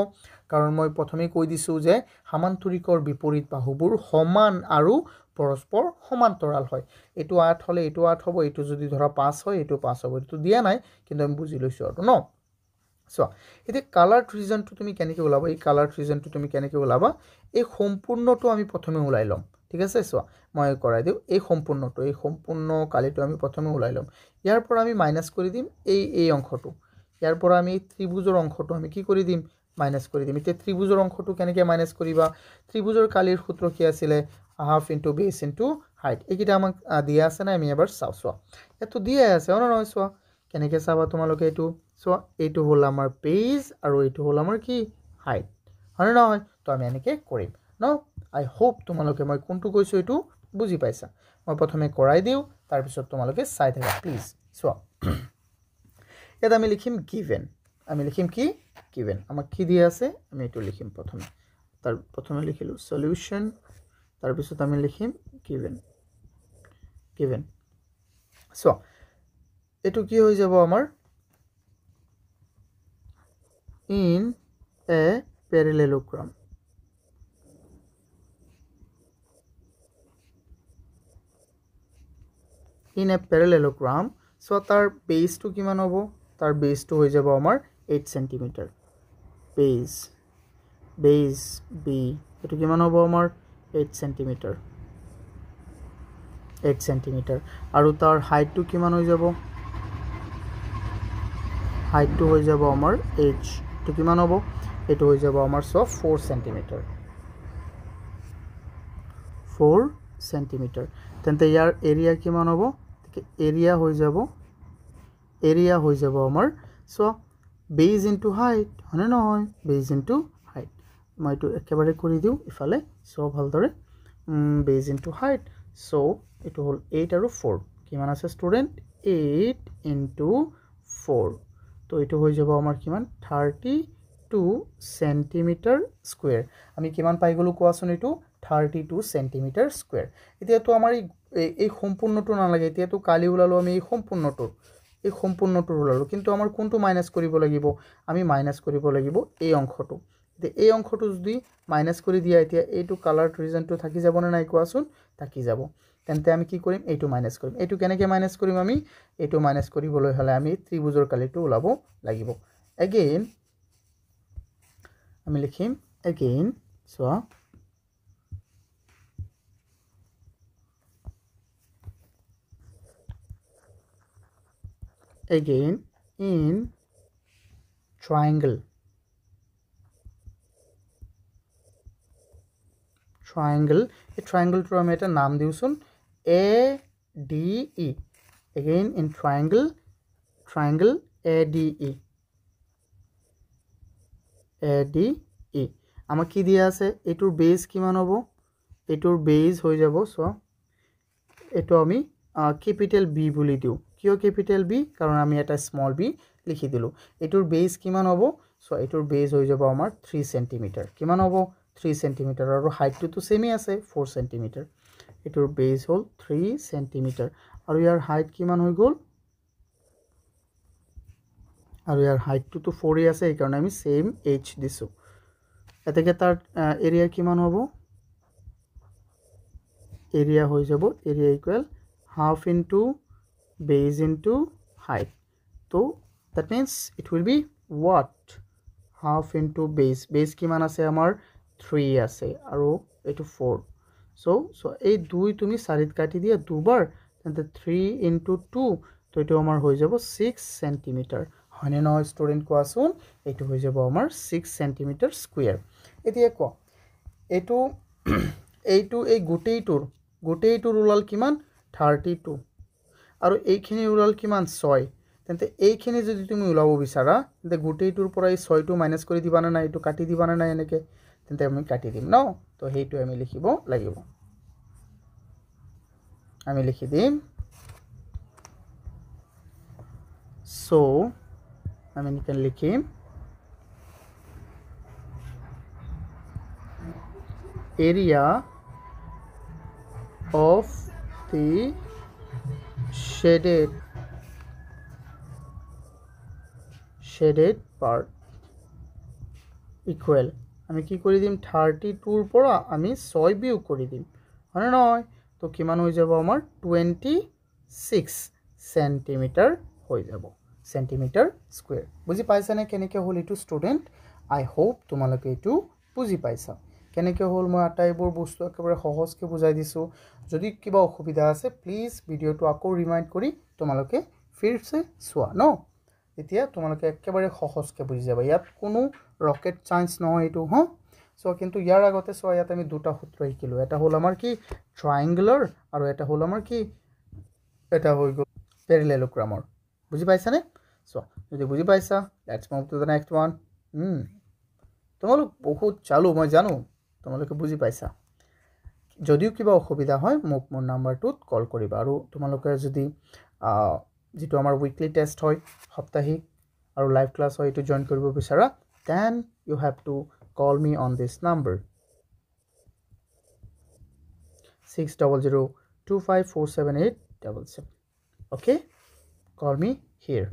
কাৰণ মই প্ৰথমে কৈ দিছো যে সমান্তৰিকৰ বিপৰীত বাহুবোৰ সমান আৰু পৰস্পৰ সমান্তৰাল হয় এইটো 8 হলে এইটো 8 হ'ব এইটো যদি ধৰা 5 হয় এইটো 5 হ'ব এইটো দিয়া নাই কিন্তু আমি বুজি লৈছো আৰু ন সো এতিয়া কালাৰ ৰিজনটো তুমি কেনেকৈ ওলাবা এই কালাৰ ৰিজনটো তুমি কেনেকৈ ওলাবা এই সম্পূৰ্ণটো আমি প্ৰথমে ওলাই লম ঠিক আছে সো মই কৰাই দিও এই সম্পূৰ্ণ কালিটো আমি প্ৰথমে ওলাই লম ইয়াৰ পৰা আমি মাইনাস কৰি দিম এই অংশটো ইয়াৰ পৰা আমি ত্ৰিভুজৰ অংশটো আমি কি কৰি দিম মাইনাস কৰি দিম এতিয়া ত্ৰিভুজৰ অংশটো কেনেকৈ মাইনাস কৰিবা ত্ৰিভুজৰ কালিৰ সূত্ৰ কি আছিল half into base into height এইকিটা আমাক দিয়া আছে না আমি এবাৰ চাও সো এটো দিয়া আছে অন নহয় সো কেনেকৈ চাবা তোমালোকে এটো সো এইটো হল আমাৰ বেস আৰু এইটো হল আমাৰ কি হাইট হয় নহয় তো আমি এনেকৈ কৰিম ন আই হোপ তোমালোকে মই কোনটো কৈছো এটো বুজি পাইছা মই প্ৰথমে কৰাই দিও তাৰ পিছত তোমালোকে চাই থাকা প্লিজ সো এটা আমি লিখিম গিভেন আমি লিখিম কি গিভেন আমাক কি দিয়া আছে আমি এটো লিখিম প্ৰথমে তাৰ প্ৰথমে লিখিলো সলিউশন তাৰ পিছত আমি লিখিম গিভেন সো এটো কি হৈ যাব আমাৰ in a parallelogram so tar base to kiman hobo tar base to hoy jabo amar 8 cm base b etu kiman hobo amar 8 cm aru tar height to kiman hoy jabo height to hoy jabo amar h to kiman hobo etu hoy jabo amar so 4 cm tente yar area kiman hobo area hoy jabo amar so base into height hone na hoy base into height moi to ekebare kori diu ifale so bhal dore base into height so etu hol 8 aru 4 kiman ase student 8 into 4 তো এটো হৈ যাব আমাৰ কিমান 32 centimetre square আমি কিমান পাই গলো কোৱাচোন এটো 32 সেন্টিমিটাৰ স্কয়াৰ এতিয়া তো আমাৰ এই সম্পূৰ্ণটো না লাগে এতিয়া তো কালি উলালো আমি এই সম্পূৰ্ণটো উলালো কিন্তু আমাৰ কোনটো মাইনাস কৰিব লাগিব আমি মাইনাস কৰিব লাগিব এই অংশটো এতিয়া এই অংশটো যদি মাইনাস কৰি দিয়া এতিয়া এইটো কালাৰ ৰিজনটো থাকি যাব না নাই কোৱাচোন থাকি যাব তেন্তে আমি কি কৰিম এইটো মাইনাস কৰিম এইটো কেনেকৈ মাইনাস কৰিম আমি এইটো মাইনাস কৰিবলৈ হলে আমি ত্ৰিভুজৰ কালিটো ওলাব লাগিব again আমি লিখিম again so again in triangle এই triangle-টোৰ আমি এটা নাম দিউচোন ADE again in triangle ADE আমাক কি দিয়া আছে এটোৰ বেস কিমান হ'ব এটোৰ বেস হৈ যাব সো এটো আমি ক্যাপিটাল B বুলি দিও কিয় ক্যাপিটাল B কাৰণ আমি এটা স্মল b লিখি দিলো এটোৰ বেস কিমান হ'ব সো এটোৰ বেস হৈ যাব আমাৰ 3 cm কিমান হ'ব 3 cm আৰু হাইটটো তো সেমই আছে 4 cm এটোৰ বেস হল 3 cm আৰু ইয়াৰ হাইট কিমান হৈ গল আৰু ইয়াৰ হাইটটো তো 4 আছে এই কাৰণে আমি সেম h দিছো এতেকে তাৰ এৰিয়া কিমান হ'ব এৰিয়া হৈ যাব area equal half into base into height so that means it will be what half into base কিমান আছে আমাৰ 3 আছে আৰু এটো 4 so এই দুই তুমি 4 কাটি দিয়া দুবাৰ তেন্তে 3 into 2 তো এটো আমাৰ হৈ যাব 6 cm হনে নহয় স্টুডেন্ট কোৱাচোন এটো হৈ যাব আমাৰ 6 cm স্কয়াৰ এতিয়া ক এটো এই গোটেইটোৰ উলাল কিমান 32 আৰু এইখিনি উলাল কিমান 6 তেন্তে এইখিনি যদি তুমি উলাব বিচাৰা তেন্তে গোটেইটোৰ পৰা এই 6 টো মাইনাস কৰি দিবা না এটো কাটি দিবা না এনেকে তেন্তে আমি কাটি দিম ন তো হেইটো আমি লিখিব লাগিব আমি লিখি দিম so আমি নিকেন লিখিম area of the shaded part equal আমি কি কৰি দিম 32 পৰা আমি 6 বিয়োগ কৰি দিম হয় নহয় তো কিমান হৈ যাব আমাৰ 26 সেন্টিমিটাৰ হৈ যাব সেন্টিমিটাৰ স্কয়াৰ বুজি পাইছা নে কেনেকৈ হল ইটো ষ্টুডেন্ট আই হোপ তোমালোকে ইটো বুজি পাইছা কেনেকৈ হল মই আটাইবোৰ বস্তু একেবাৰে সহজকৈ বুজাই দিছো যদি কিবা অসুবিধা আছে প্লিজ ভিডিওটো আকৌ ৰিমাইন্ড কৰি তোমালোকে ফিৰছে চোৱা ন এতিয়া তোমালোকে একেবাৰে সহজকৈ বুজি যাবা ইয়াত কোনো ৰকেট সায়েন্স নহয় এটো হ সো কিন্তু ইয়াৰ আগতে সো ইয়াত আমি দুটা সূত্ৰ শিকিলো এটা হল আমাৰ কি ট্ৰায়াঙ্গুলাৰ আৰু এটা হল আমাৰ কি এটা হৈ গল প্যাৰালেলোগ্ৰামৰ বুজি পাইছা নে সো যদি বুজি পাইছা let's move to the next one তোমালোক বহুত চালু মই জানো তোমালোকে বুজি পাইছা যদিও কিবা অসুবিধা হয় মোক মোৰ নাম্বাৰটোত কল কৰিবা আৰু তোমালোকে যদি যেটো আমাৰ উইকলি টেষ্ট হয় সপ্তাহিক আৰু লাইভ ক্লাস হয় এটো জয়েন কৰিব বিচাৰা then you have to call me on this number 6002547877 okay call me here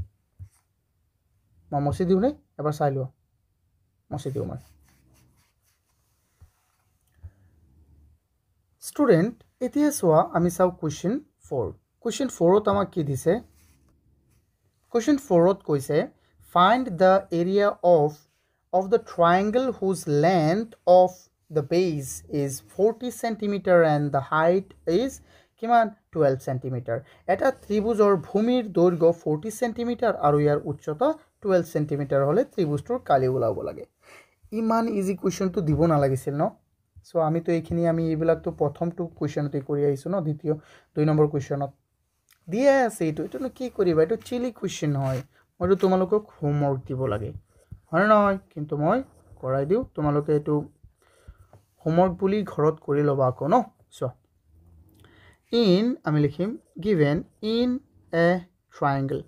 মই মছি দিও নে এবাৰ চাই লও মছি দিও মই স্টুডেন্ট এতিয়া সোয়া আমি চাও কোৱেশ্চন 4 কোৱেশ্চন 4 ত আমাক কি দিছে কোৱেশ্চন 4 ত কৈছে find the area of the triangle whose length of the base is 40 centimeter and the height is কিমান 12 centimeter এটা ত্ৰিভুজৰ ভূমিৰ দৈৰ্ঘ্য 40 centimeter আৰু ইয়াৰ উচ্চতা 12 centimeter হলে ত্ৰিভুজটোৰ কালি ওলাব লাগে ইমান ইজি কোৱেশ্চনটো দিব না লাগিছিল ন সো আমি তো এইখিনি আমি এইবিলাক তো প্ৰথমটো কোৱেশ্চনতে কৰি আইছো ন দ্বিতীয় 2 নম্বৰ কোৱেশ্চনত দিয়া আছে এটো কি কৰিবা এটো চিলি কোৱেশ্চন হয় মই তোমালোকক হোমৱৰ্ক দিব লাগে হয় নহয় কিন্তু মই কৰাই দিও তোমালোকে এটো হোমৱৰ্ক বুলি ঘৰত কৰি লবা আকৌ ন সো in আমি লিখিম given in a triangle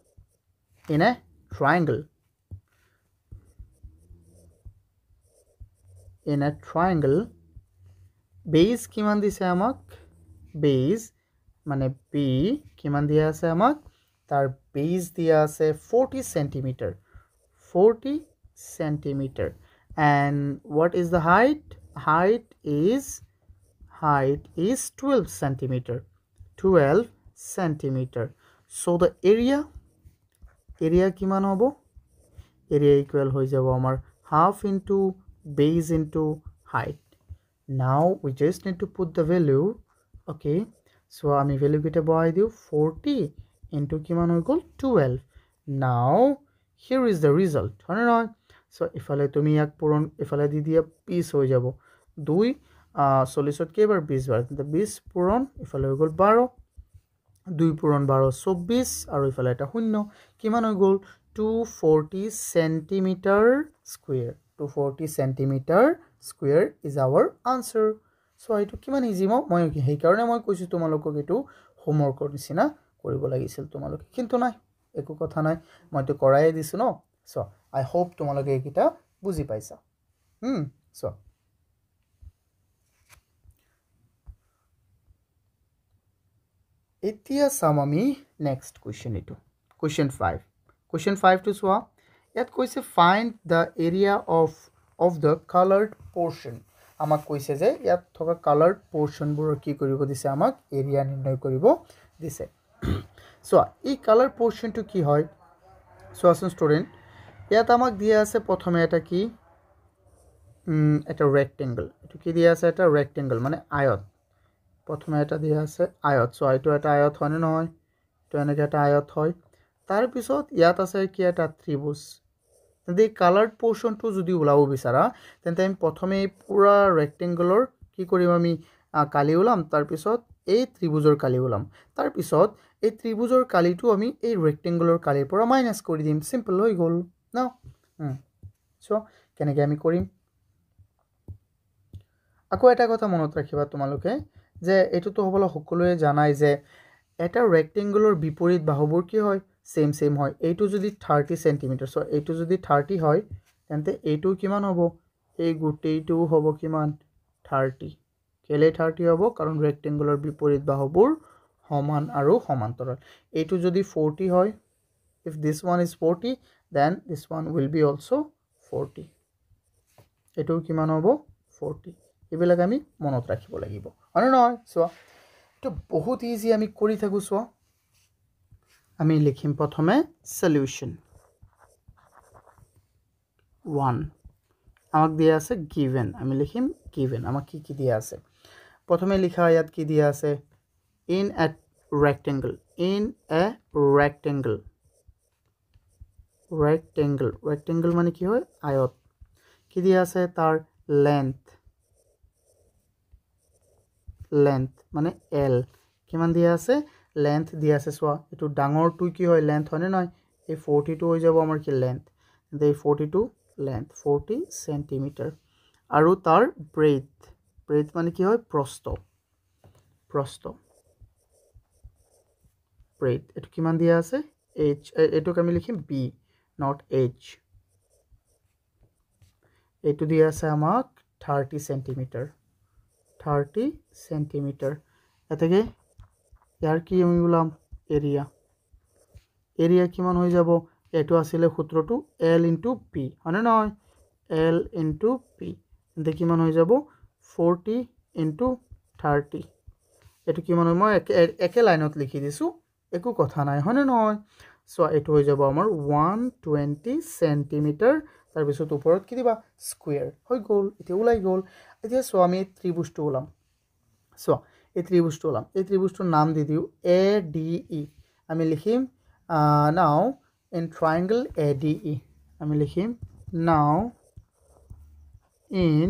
base কিমান দিছে আমাক base মানে b কিমান দিয়া আছে আমাক তার base দিয়া আছে 40 centimeter and what is the height is 12 centimeter so the area কিমান হ'ব area equal হৈ যাব আমাৰ half into base into height now we just need to put the value okay so আমি value কিটা বহাই দিও 40 into কিমান হৈ গল 12 now here is the result হয় না so ইফালে তুমি এক পূৰণ ইফালে দি দিয়া পিস হৈ যাব 2 40 কেবাৰ 20 বাৰ 20 পূৰণ ইফালে হৈ গল 12 2 পূৰণ 12 24 আৰু ইফালে এটা শূন্য কিমান হৈ গল 240 centimeter square is our answer so এটো কিমান ইজি মই হেই কাৰণে মই কৈছো তোমালোকক এটো হোমৱৰ্ক কৰিছি না কৰিব লাগিছিল তোমালোকে কিন্তু নাই একো কথা নাই মই তো কৰাই দিছো ন so I hope তোমালোকে এটা বুজি পাইছা so এতিয়া চাম আমি নেক্সট কোৱেশ্চন এটো কোৱেশ্চন 5 to সোয়া ইয়াত কৈছে find the area of the colored portion আমাক কৈছে যে ইয়াত থকা colored portion বোৰ কি কৰিব দিছে আমাক এৰিয়া নিৰ্ণয় কৰিব দিছে সো এই কালার পোরশন টু কি হয় সো আসুন স্টুডেন্ট ইয়াত আমাক দিয়া আছে প্রথমে এটা কি এটা রেক্টেঙ্গল এটো কি দিয়া আছে এটা রেক্টেঙ্গল মানে আয়ত প্রথমে এটা দিয়া আছে আয়ত সো এটো এটা আয়ত হয় না নহয় তো এনেকে এটা আয়ত হয় তার পিছত ইয়াত আছে কি এটা ত্রিভুজ যদি কালারড পোরশন টু যদি ওলাব বিচাৰা তেন্তে আমি প্ৰথমে পুৰা ৰেক্টেঙ্গলৰ কি কৰিম আমি কালি ওলাম তাৰ পিছত এই ত্ৰিভুজৰ কালি ওলাম তাৰ পিছত এই ত্ৰিভুজৰ কালিটো আমি এই ৰেক্টেঙ্গলৰ কালিৰ পৰা মাইনাস কৰি দিম সিম্পল হৈ গল না সো কেনেকৈ আমি কৰিম আকৌ এটা কথা মনত ৰাখিবা তোমালোকে যে এটো তো হবলা সকলোৱে জানাই যে এটা ৰেক্টেঙ্গলৰ বিপৰীত বাহুবোৰ কি হয় সেম হয় এইটো যদি 30 সেন্টিমিটার সো এইটো যদি 30 হয় তেন্তে এইটো কিমান হ'ব এই গুটেইটো হ'ব কিমান 30 কেলে 30 হ'ব কাৰণ ৰেক্টেঙ্গলৰ বিপৰীত বাহুবোৰ সমান আৰু সমান্তৰাল এইটো যদি 40 হয় if this one is 40 then this one will be also 40 এটো কিমান হ'ব 40 এবিলাক আমি মনত ৰাখিব লাগিব হয় নহয় সো এটো বহুত ইজি আমি কৰি থাকো সো আমি লিখিম প্ৰথমে সলিউশন 1 আমাক দিয়া আছে given আমি লিখিম given আমাক কি দিয়া আছে প্ৰথমে লিখা ইয়াত কি দিয়া আছে in a rectangle rectangle মানে কি হয় আয়ত কি দিয়া আছে তাৰ length মানে l কিমান দিয়া আছে length দিয়া আছে সোয়া এটো ডাঙৰটো কি হয় length হয় নহয় এই 42 হৈ যাব আমাৰ কি length এই 42 length 40 cm আৰু তাৰ breadth মানে কি হয় প্ৰস্থ breadth এটো কিমান দিয়া আছে h এটো আমি লিখিম b not h এটো দিয়া আছে আমাক 30 cm এটাকে ইয়াৰ কি আমি বললাম এৰিয়া কিমান হৈ যাব এটো আছিল সূত্ৰটো l * p মানে নহয় l * p এতে কিমান হৈ যাব 40 * 30 এটো কিমান মই একে লাইনত লিখি দিছো একো কথা নাই হনে নহয় সো এটো হৈ যাব আমাৰ 120 cm তাৰ পিছত ওপৰত কি দিবা স্কয়াৰ হৈ গল এটো ওলাই গল এতিয়া সো আমি ত্ৰিভুজটো ওলাম সো এই ত্ৰিভুজটোৰ নাম দি দিও ADE আমি লিখিম now in triangle ADE আমি লিখিম now in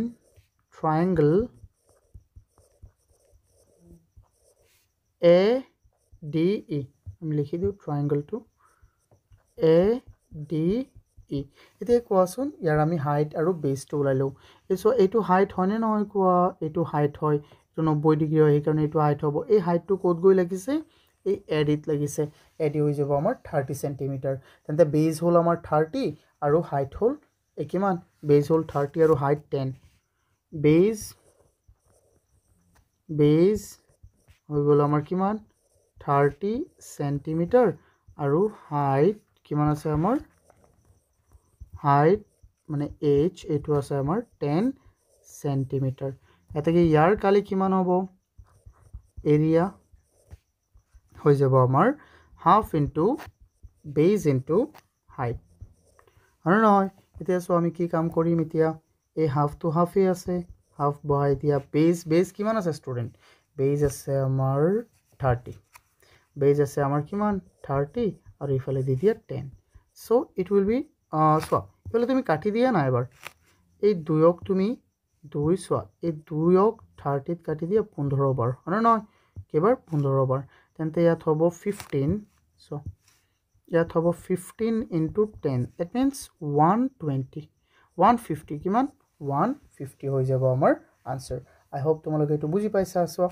triangle ADE আমি লিখি দিও triangle to ADE এতিয়া কোৱাচোন ইয়াৰ আমি হাইট আৰু বেসটো ওলাইলো সো এইটো হাইট হয়নে নহয় কোৱা এইটো হাইট হয় 90 ডিগ্ৰী হয় কাৰণ এইটো হাইট হ'ব এই হাইটটো কোড গৈ লাগিছে এই এডিট লাগিছে এডি হৈ যাব আমাৰ 30 cm তেন্তে বেস হল আমাৰ 30 আৰু হাইট হল কিমান বেস হল 30 আৰু হাইট 10 বেস হৈ গল আমাৰ কিমান 30 cm আৰু হাইট কিমান আছে আমাৰ হাইট মানে h এটো আছে আমাৰ 10 cm এটাকে ইয়াৰ কালি কিমান হ'ব এৰিয়া হৈ যাব আমাৰ half into base into height আৰু নহয় এতিয়া সো আমি কি কাম কৰিম এতিয়া এই হাফ টু হাফে আছে হাফ বহাই দিয়া বেস কিমান আছে স্টুডেন্ট বেস আছে আমাৰ 30 বেস আছে আমাৰ কিমান 30 আৰু ইফালে দি দিয়া 10 so it will be so ইফালে তুমি কাটি দিয়া না এবাৰ এই দুয়ক তুমি 2 সোয়া এই দুয়ক 30 ত কাটি দিয়া 15 বাৰ হয় নহয় কেবাৰ 15 বাৰ তেন্তে ইয়াত হ'ব 15 সো ইয়াত হ'ব 15 * 10 that means 150 কিমান 150 হৈ যাব আমাৰ আনসার আই হোপ তোমালোকে এটো বুজি পাইছা সো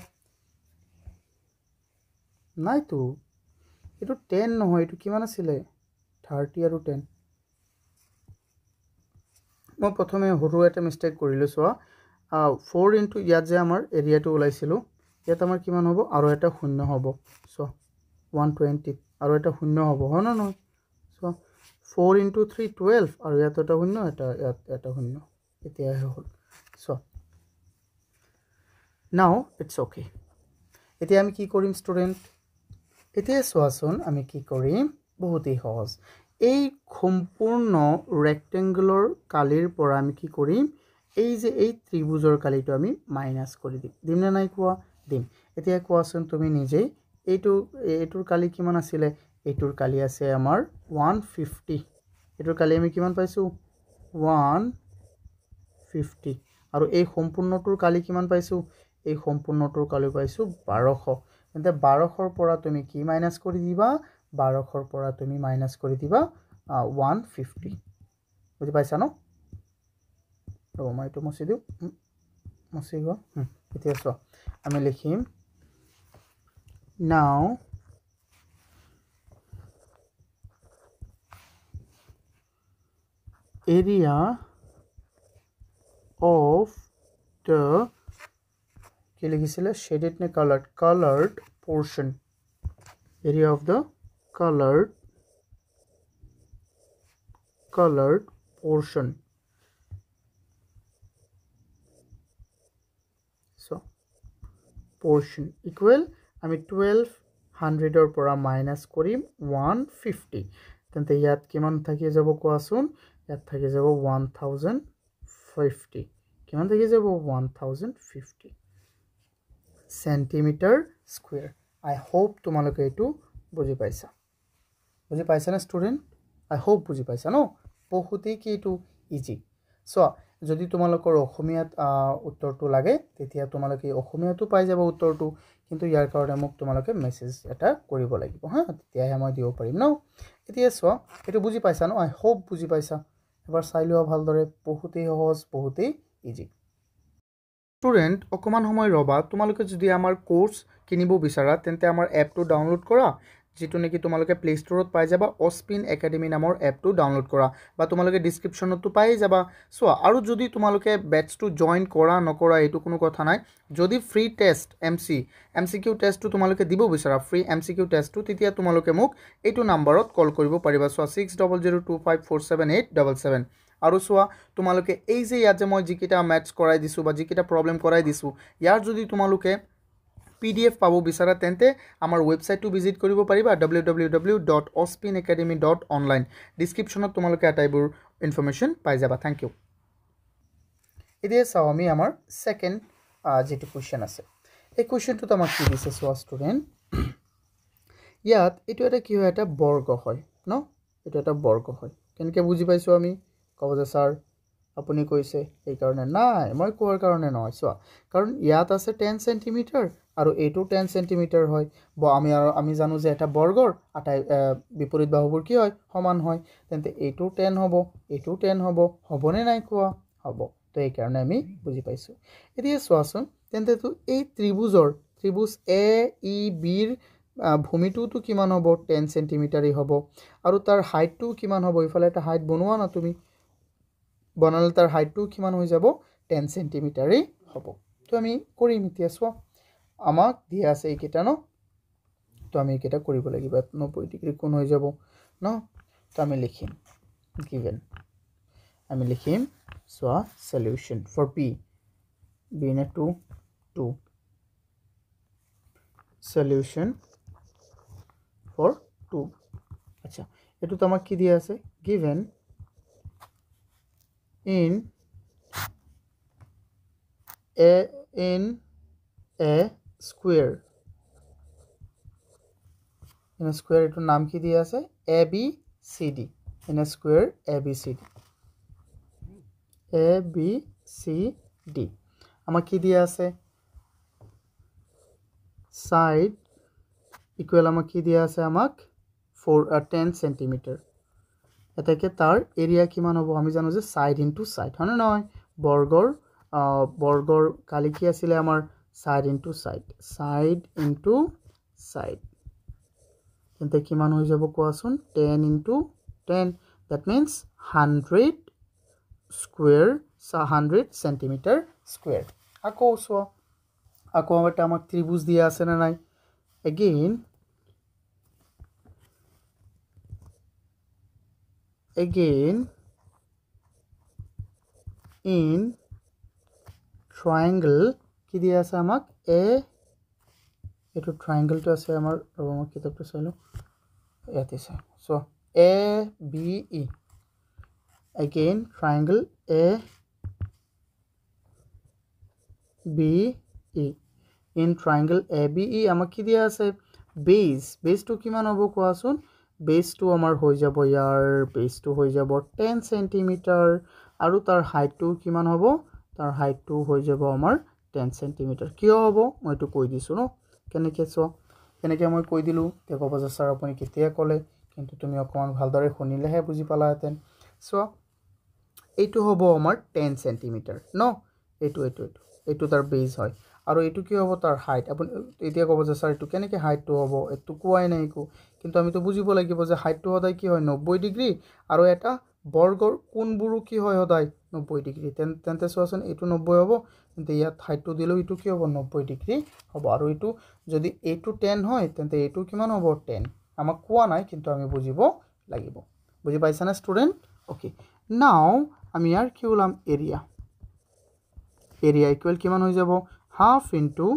নাই তো এটো 10 নহয় এটো কিমান আছিল 30 আৰু 10 মই প্ৰথমে হৰু এটা মিস্টেক কৰিলো সো 4 * ইয়াত যে আমাৰ এৰিয়াটো ওলাইছিল ইয়াত আমাৰ কিমান হ'ব আৰু এটা শূন্য হ'ব সো 120 আৰু এটা শূন্য হ'ব হয় নহয় সো 4 * 3 12 আৰু ইয়াত এটা শূন্য এটা শূন্য এতিয়া হ'ল সো now it's okay এতিয়া আমি কি কৰিম স্টুডেন্ট এতিয়া সোৱাচোন আমি কি কৰিম বহুতই সহজ এই সম্পূৰ্ণ ৰেক্টেংগুলাৰ কালিৰ পৰা আমি কি কৰিম এই যে এই ত্ৰিভুজৰ কালিটো আমি মাইনাস কৰি দিম না নাই কোৱা দিম এতিয়া কোৱাচোন তুমি নিজে এইটোৰ কালি কিমান আছিল এইটোৰ কালি আছে আমাৰ 150 এইটোৰ কালি আমি কিমান পাইছো 150 আৰু এই সম্পূৰ্ণটোৰ কালি কিমান পাইছো এই সম্পূৰ্ণটোৰ কালি পাইছো 1200 তেন্তে 1200ৰ পৰা তুমি কি মাইনাস কৰি দিবা 1200ৰ পৰা তুমি মাইনাস কৰি দিবা 150 বুজি পাইছা ন তো মই এটো মুছি দিও মুছি গো এতিয়া সো আমি লিখিম now area of the কি লিখিছিলে shaded নে colored portion area of the colored portion. So portion equal আমি 1200 পৰা মাইনাস কৰিম 150 তেন্তে ইয়াত কিমান থাকি যাব কোৱাচোন ইয়াত থাকি যাব 1050 কিমান থাকি যাব 1050 সেন্টিমিটার স্কয়ার I hope তোমালোকে এটো বুজি পাইছা না স্টুডেন্ট I hope বুজি পাইছা ন বহুতেই কি এটো ইজি সো যদি তোমালোকৰ অসমীয়াত উত্তৰটো লাগে তেতিয়া তোমালোকে অসমীয়াটো পাই যাব উত্তৰটো কিন্তু ইয়াৰ কাৰণে মোক তোমালোকে মেসেজ এটা কৰিব লাগিব হা তেতিয়াহে মই দিব পাৰিম ন এতিয়া সো এটো বুজি পাইছা ন I hope বুজি পাইছা এবাৰ চাই লোৱা ভালদৰে বহুতেই সহজ বহুতেই ইজি স্টুডেন্ট অকমান সময় ৰবা তোমালোকে যদি আমাৰ কোৰ্স কিনিব বিচাৰা তেন্তে আমাৰ এপটো ডাউনলোড কৰা যেটো নেকি তোমালোকে প্লে ষ্টৰত পাই যাবা অস্পিন একাডেমি নামৰ এপটো ডাউনলোড কৰা বা তোমালোকে ডেসক্ৰিপচনতো পাই যাবা সো আৰু যদি তোমালোকে বেটছটো জয়েন কৰা নকৰা এটো কোনো কথা নাই যদি ফ্ৰী টেষ্ট এমসিকিউ টেষ্টটো তোমালোকে দিব বিচাৰা ফ্ৰী এমসিকিউ টেষ্টটো তেতিয়া তোমালোকে মোক এইটো নম্বৰত কল কৰিব পাৰিবা সো 6002547877 আৰু সোয়া তোমালোকে এই যে ইয়াত যে মই জিকিটা ম্যাথছ কৰাই দিছো বা জিকিটা প্ৰবলেম কৰাই দিছো ইয়াৰ যদি তোমালোকে PDF পাব বিচাৰা তেন্তে আমাৰ ওয়েবসাইটটো ভিজিট কৰিব পাৰিবা www.ospinacademy.online ডেসক্ৰিপচনত তোমালোকে আটাইবোৰ ইনফৰমেশন পাই যাবা থ্যাংক ইউ এতিয়া চাও আমি আমাৰ সেকেন্ড যেটো কোৱেশ্চন আছে এই কোৱেশ্চনটো আমাক কি দিছে সোয়া স্টুডেন্ট ইয়াত এটো এটা কি হয় এটা বৰ্গ হয় ন এটো এটা বৰ্গ হয় কেনকে বুজি পাইছো আমি কব যে স্যাৰ আপুনি কৈছে এই কাৰণে নাই মই কোৱাৰ কাৰণে নহয় সোয়া কাৰণ ইয়াত আছে 10 সেন্টিমিটাৰ আৰু এটো 10 সেন্টিমিটাৰ হয় আমি জানো যে এটা বৰ্গৰ আটাই বিপৰীত বাহুবোৰ কি হয় সমান হয় তেন্তে এটো 10 হ'ব এটো 10 হ'ব হ'বনে নাই কোৱা হ'ব তো এই কাৰণে আমি বুজি পাইছো এতিয়া সোৱাচোন তেন্তে তো এই ত্ৰিভুজ এ ই বিৰ ভূমিটোটো কিমান হ'ব 10 সেন্টিমিটাৰই হ'ব আৰু তাৰ হাইটটো কিমান হ'ব ইফালে এটা হাইট বনোৱা না তুমি বনালে তাৰ হাইটটো কিমান হৈ যাব 10 সেন্টিমিটাৰই হ'ব তো আমি কৰিম এতিয়া সোৱা আমাক দিয়া আছে এইকেটা ন তো আমি এইকেটা কৰিব লাগিব 90 ডিগ্ৰী কোণ হৈ যাব ন তো আমি লিখিম given আমি লিখিম সোয়া সলিউশন ফৰ p বিনে 2 সলিউশন ফৰ 2 আচ্ছা এটো তো আমাক কি দিয়া আছে given in a square in a square এটো নাম কি দিয়া আছে ABCD in a square ABCD আমাক কি দিয়া আছে side equal আমাক কি দিয়া আছে আমাক 10 সেন্টিমিটার এটাকে তার এরিয়া কিমান হ'ব আমি জানো যে সাইড ইনটু সাইড হয় না নহয় বৰ্গৰ কালি কি আছিল আমাৰ সাইড ইনটু সাইড তেন্তে কিমান হৈ যাব কোৱাচোন 10 into 10 that means 100 square 100 centimetre square আকৌ এটা আমাক ত্ৰিভুজ দিয়া আছে না নাই again in triangle কি দিয়া আছে আমাক এটো ট্রায়াঙ্গল তো আছে আমাৰ ৰমক কিতাপটো চাইলো ইয়াতে আছে so ABE again triangle ABE in triangle ABE আমাক কি দিয়া আছে বেস তো কিমান হ'ব কোৱাচোন বেস তো আমাৰ হৈ যাব ইয়াৰ বেস তো হৈ যাব 10 সেন্টিমিটাৰ আৰু তাৰ হাইট তো কিমান হ'ব তাৰ হাইট তো হৈ যাব আমাৰ 10 সেন্টিমিটার কিয় হ'ব মই তো কৈ দিছো ন কেনেকে মই কৈ দিলো তে ক'ব যে স্যার আপুনি কেতিয়া ক'লে কিন্তু তুমি অকমান ভালদৰে শুনিলেহে বুজি পালাহেতেন সো এইটো হ'ব আমাৰ 10 সেন্টিমিটাৰ ন এইটো তাৰ বেস হয় আৰু এইটো কি হ'ব তাৰ হাইট আপুনি এতিয়া ক'ব যে স্যাৰ এইটো কেনেকে হাইটটো হ'ব এটো কোৱাই নাই একো কিন্তু আমি তো বুজিব লাগিব যে হাইটটো সদায় কি হয় 90 ডিগ্ৰী আৰু এটা বৰ্গৰ কোণবোৰো কি হয় সদায় 90 ডিগ্ৰী তেন্তে সোৱাচোন এইটো 90 হ'ব তেন্তে ইয়াত হাইটটো দিলেও এইটো কি হ'ব 90 ডিগ্ৰী হ'ব আৰু এইটো যদি এইটো 10 হয় তেন্তে এইটো কিমান হ'ব 10 আমাক কোৱা নাই কিন্তু আমি বুজিব লাগিব বুজি পাইছানে ষ্টুডেণ্ট ওকে নাও আমি ইয়াৰ কি ওলাম এৰিয়া ইকুৱেল কিমান হৈ যাব হাফ ইনটু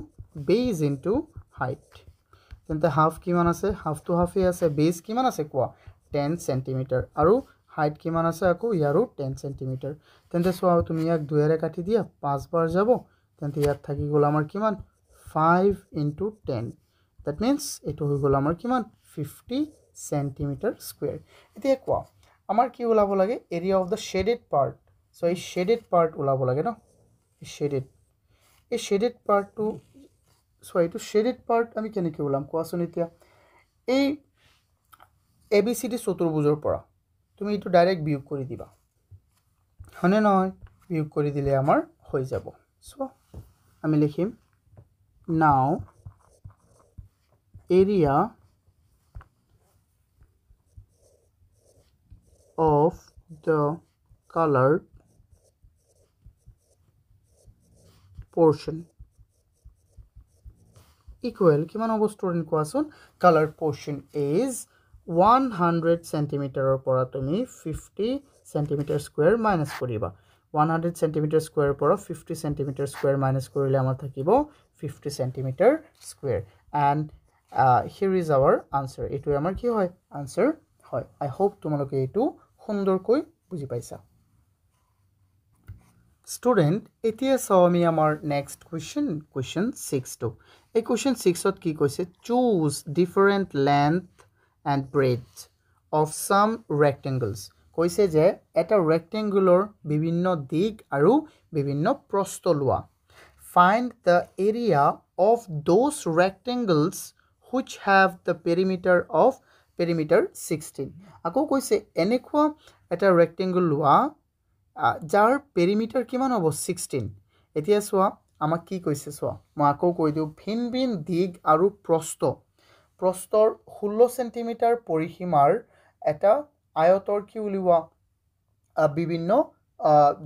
বেজ ইনটু হাইট তেন্তে হাফ কিমান আছে হাফটো হাফে আছে বেজ কিমান আছে কোৱা 10 সেন্টিমিটাৰ আৰু হাইট কিমান আছে আকৌ ইয়াৰো 10 সেন্টিমিটাৰ তেন্তে চোৱা তুমি ইয়াক 2 এৰে কাটি দিয়া 5 বাৰ যাব তেন্তে ইয়াত থাকি গ'ল আমাৰ কিমান 5 ইনটু 10 দ্যাট মিন্স এটো হৈ গ'ল আমাৰ কিমান 50 সেন্টিমিটাৰ স্কয়াৰ এতিয়া কোৱা আমাৰ কি ওলাব লাগে area of the shaded part so এই শেডেড পাৰ্ট ওলাব লাগে ন এই শেডেড পাৰ্টটো সো এইটো শেডেড পাৰ্ট আমি কেনেকৈ ওলাম কোৱাচোন এতিয়া এই ABCD চতুৰ্ভুজৰ পৰা তুমি এইটো ডাইৰেক্ট বিয়োগ কৰি দিবা হনে নহয় বিয়োগ কৰি দিলে আমাৰ হৈ যাব সো আমি লিখিম নাও area of the colored portion equal কিমান হ'ব ষ্টুডেন্ট কোৱাচোন colored portion is 100 centimeter পৰা তুমি 50 centimeter square minus কৰিবা 100 centimeter square পৰা 50 centimeter square minus কৰিলে আমাৰ থাকিব 50 centimeter square and here is our answer এটো আমাৰ কি হয় answer হয় I hope তোমালোকে এটো সুন্দৰকৈ বুজি পাইছা Student, এতিয়া চাও আমি আমাৰ next question 6 to. এই question 6 ত কি কৈছে choose different length and breadth of some rectangles. কৈছে যে এটা rectangular বিভিন্ন দিক আৰু বিভিন্ন প্ৰস্থ লোৱা. Find the area of those rectangles which have the perimeter 16. আকৌ কৈছে এনেকুৱা এটা rectangle লোৱা যাৰ পেৰিমিটাৰ কিমান হ'ব 16 এতিয়া চোৱা আমাক কি কৈছে চোৱা মই আকৌ কৈ দিও ভিন ভিন দিগ আৰু প্ৰস্থৰ 16 সেন্টিমিটাৰ পৰিসীমাৰ এটা আয়তৰ কি উলিওৱা বিভিন্ন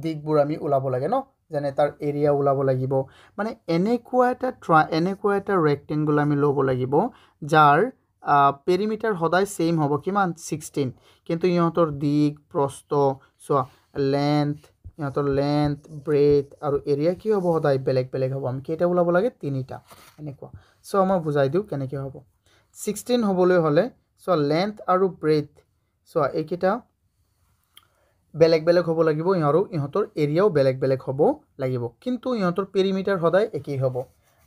দিগবোৰ আমি উলাব লাগে ন জানে তাৰ এৰিয়া উলাব লাগিব মানে এনেকুৱা এটা ৰেক্টেংগুল আমি লব লাগিব যাৰ পেৰিমিটাৰ সদায় সেম হ'ব কিমান 16 কিন্তু ইহঁতৰ দিগ প্ৰস্থ চোৱা length ইহঁতৰ length breadth আৰু area কি হ'ব সদায় বেলেগ হ'ব আমি কেইটা উলাব লাগে তিনিটা এনেকুৱা সো মই বুজাই দিও কেনেকৈ হ'ব 16 হ'বলৈ হলে সো length আৰু breadth সো এইকেইটা বেলেগ হ'ব লাগিব আৰু ইহঁতৰ এৰিয়াও বেলেগ হ'ব লাগিব কিন্তু ইহঁতৰ পেৰিমিটাৰ সদায় একেই হ'ব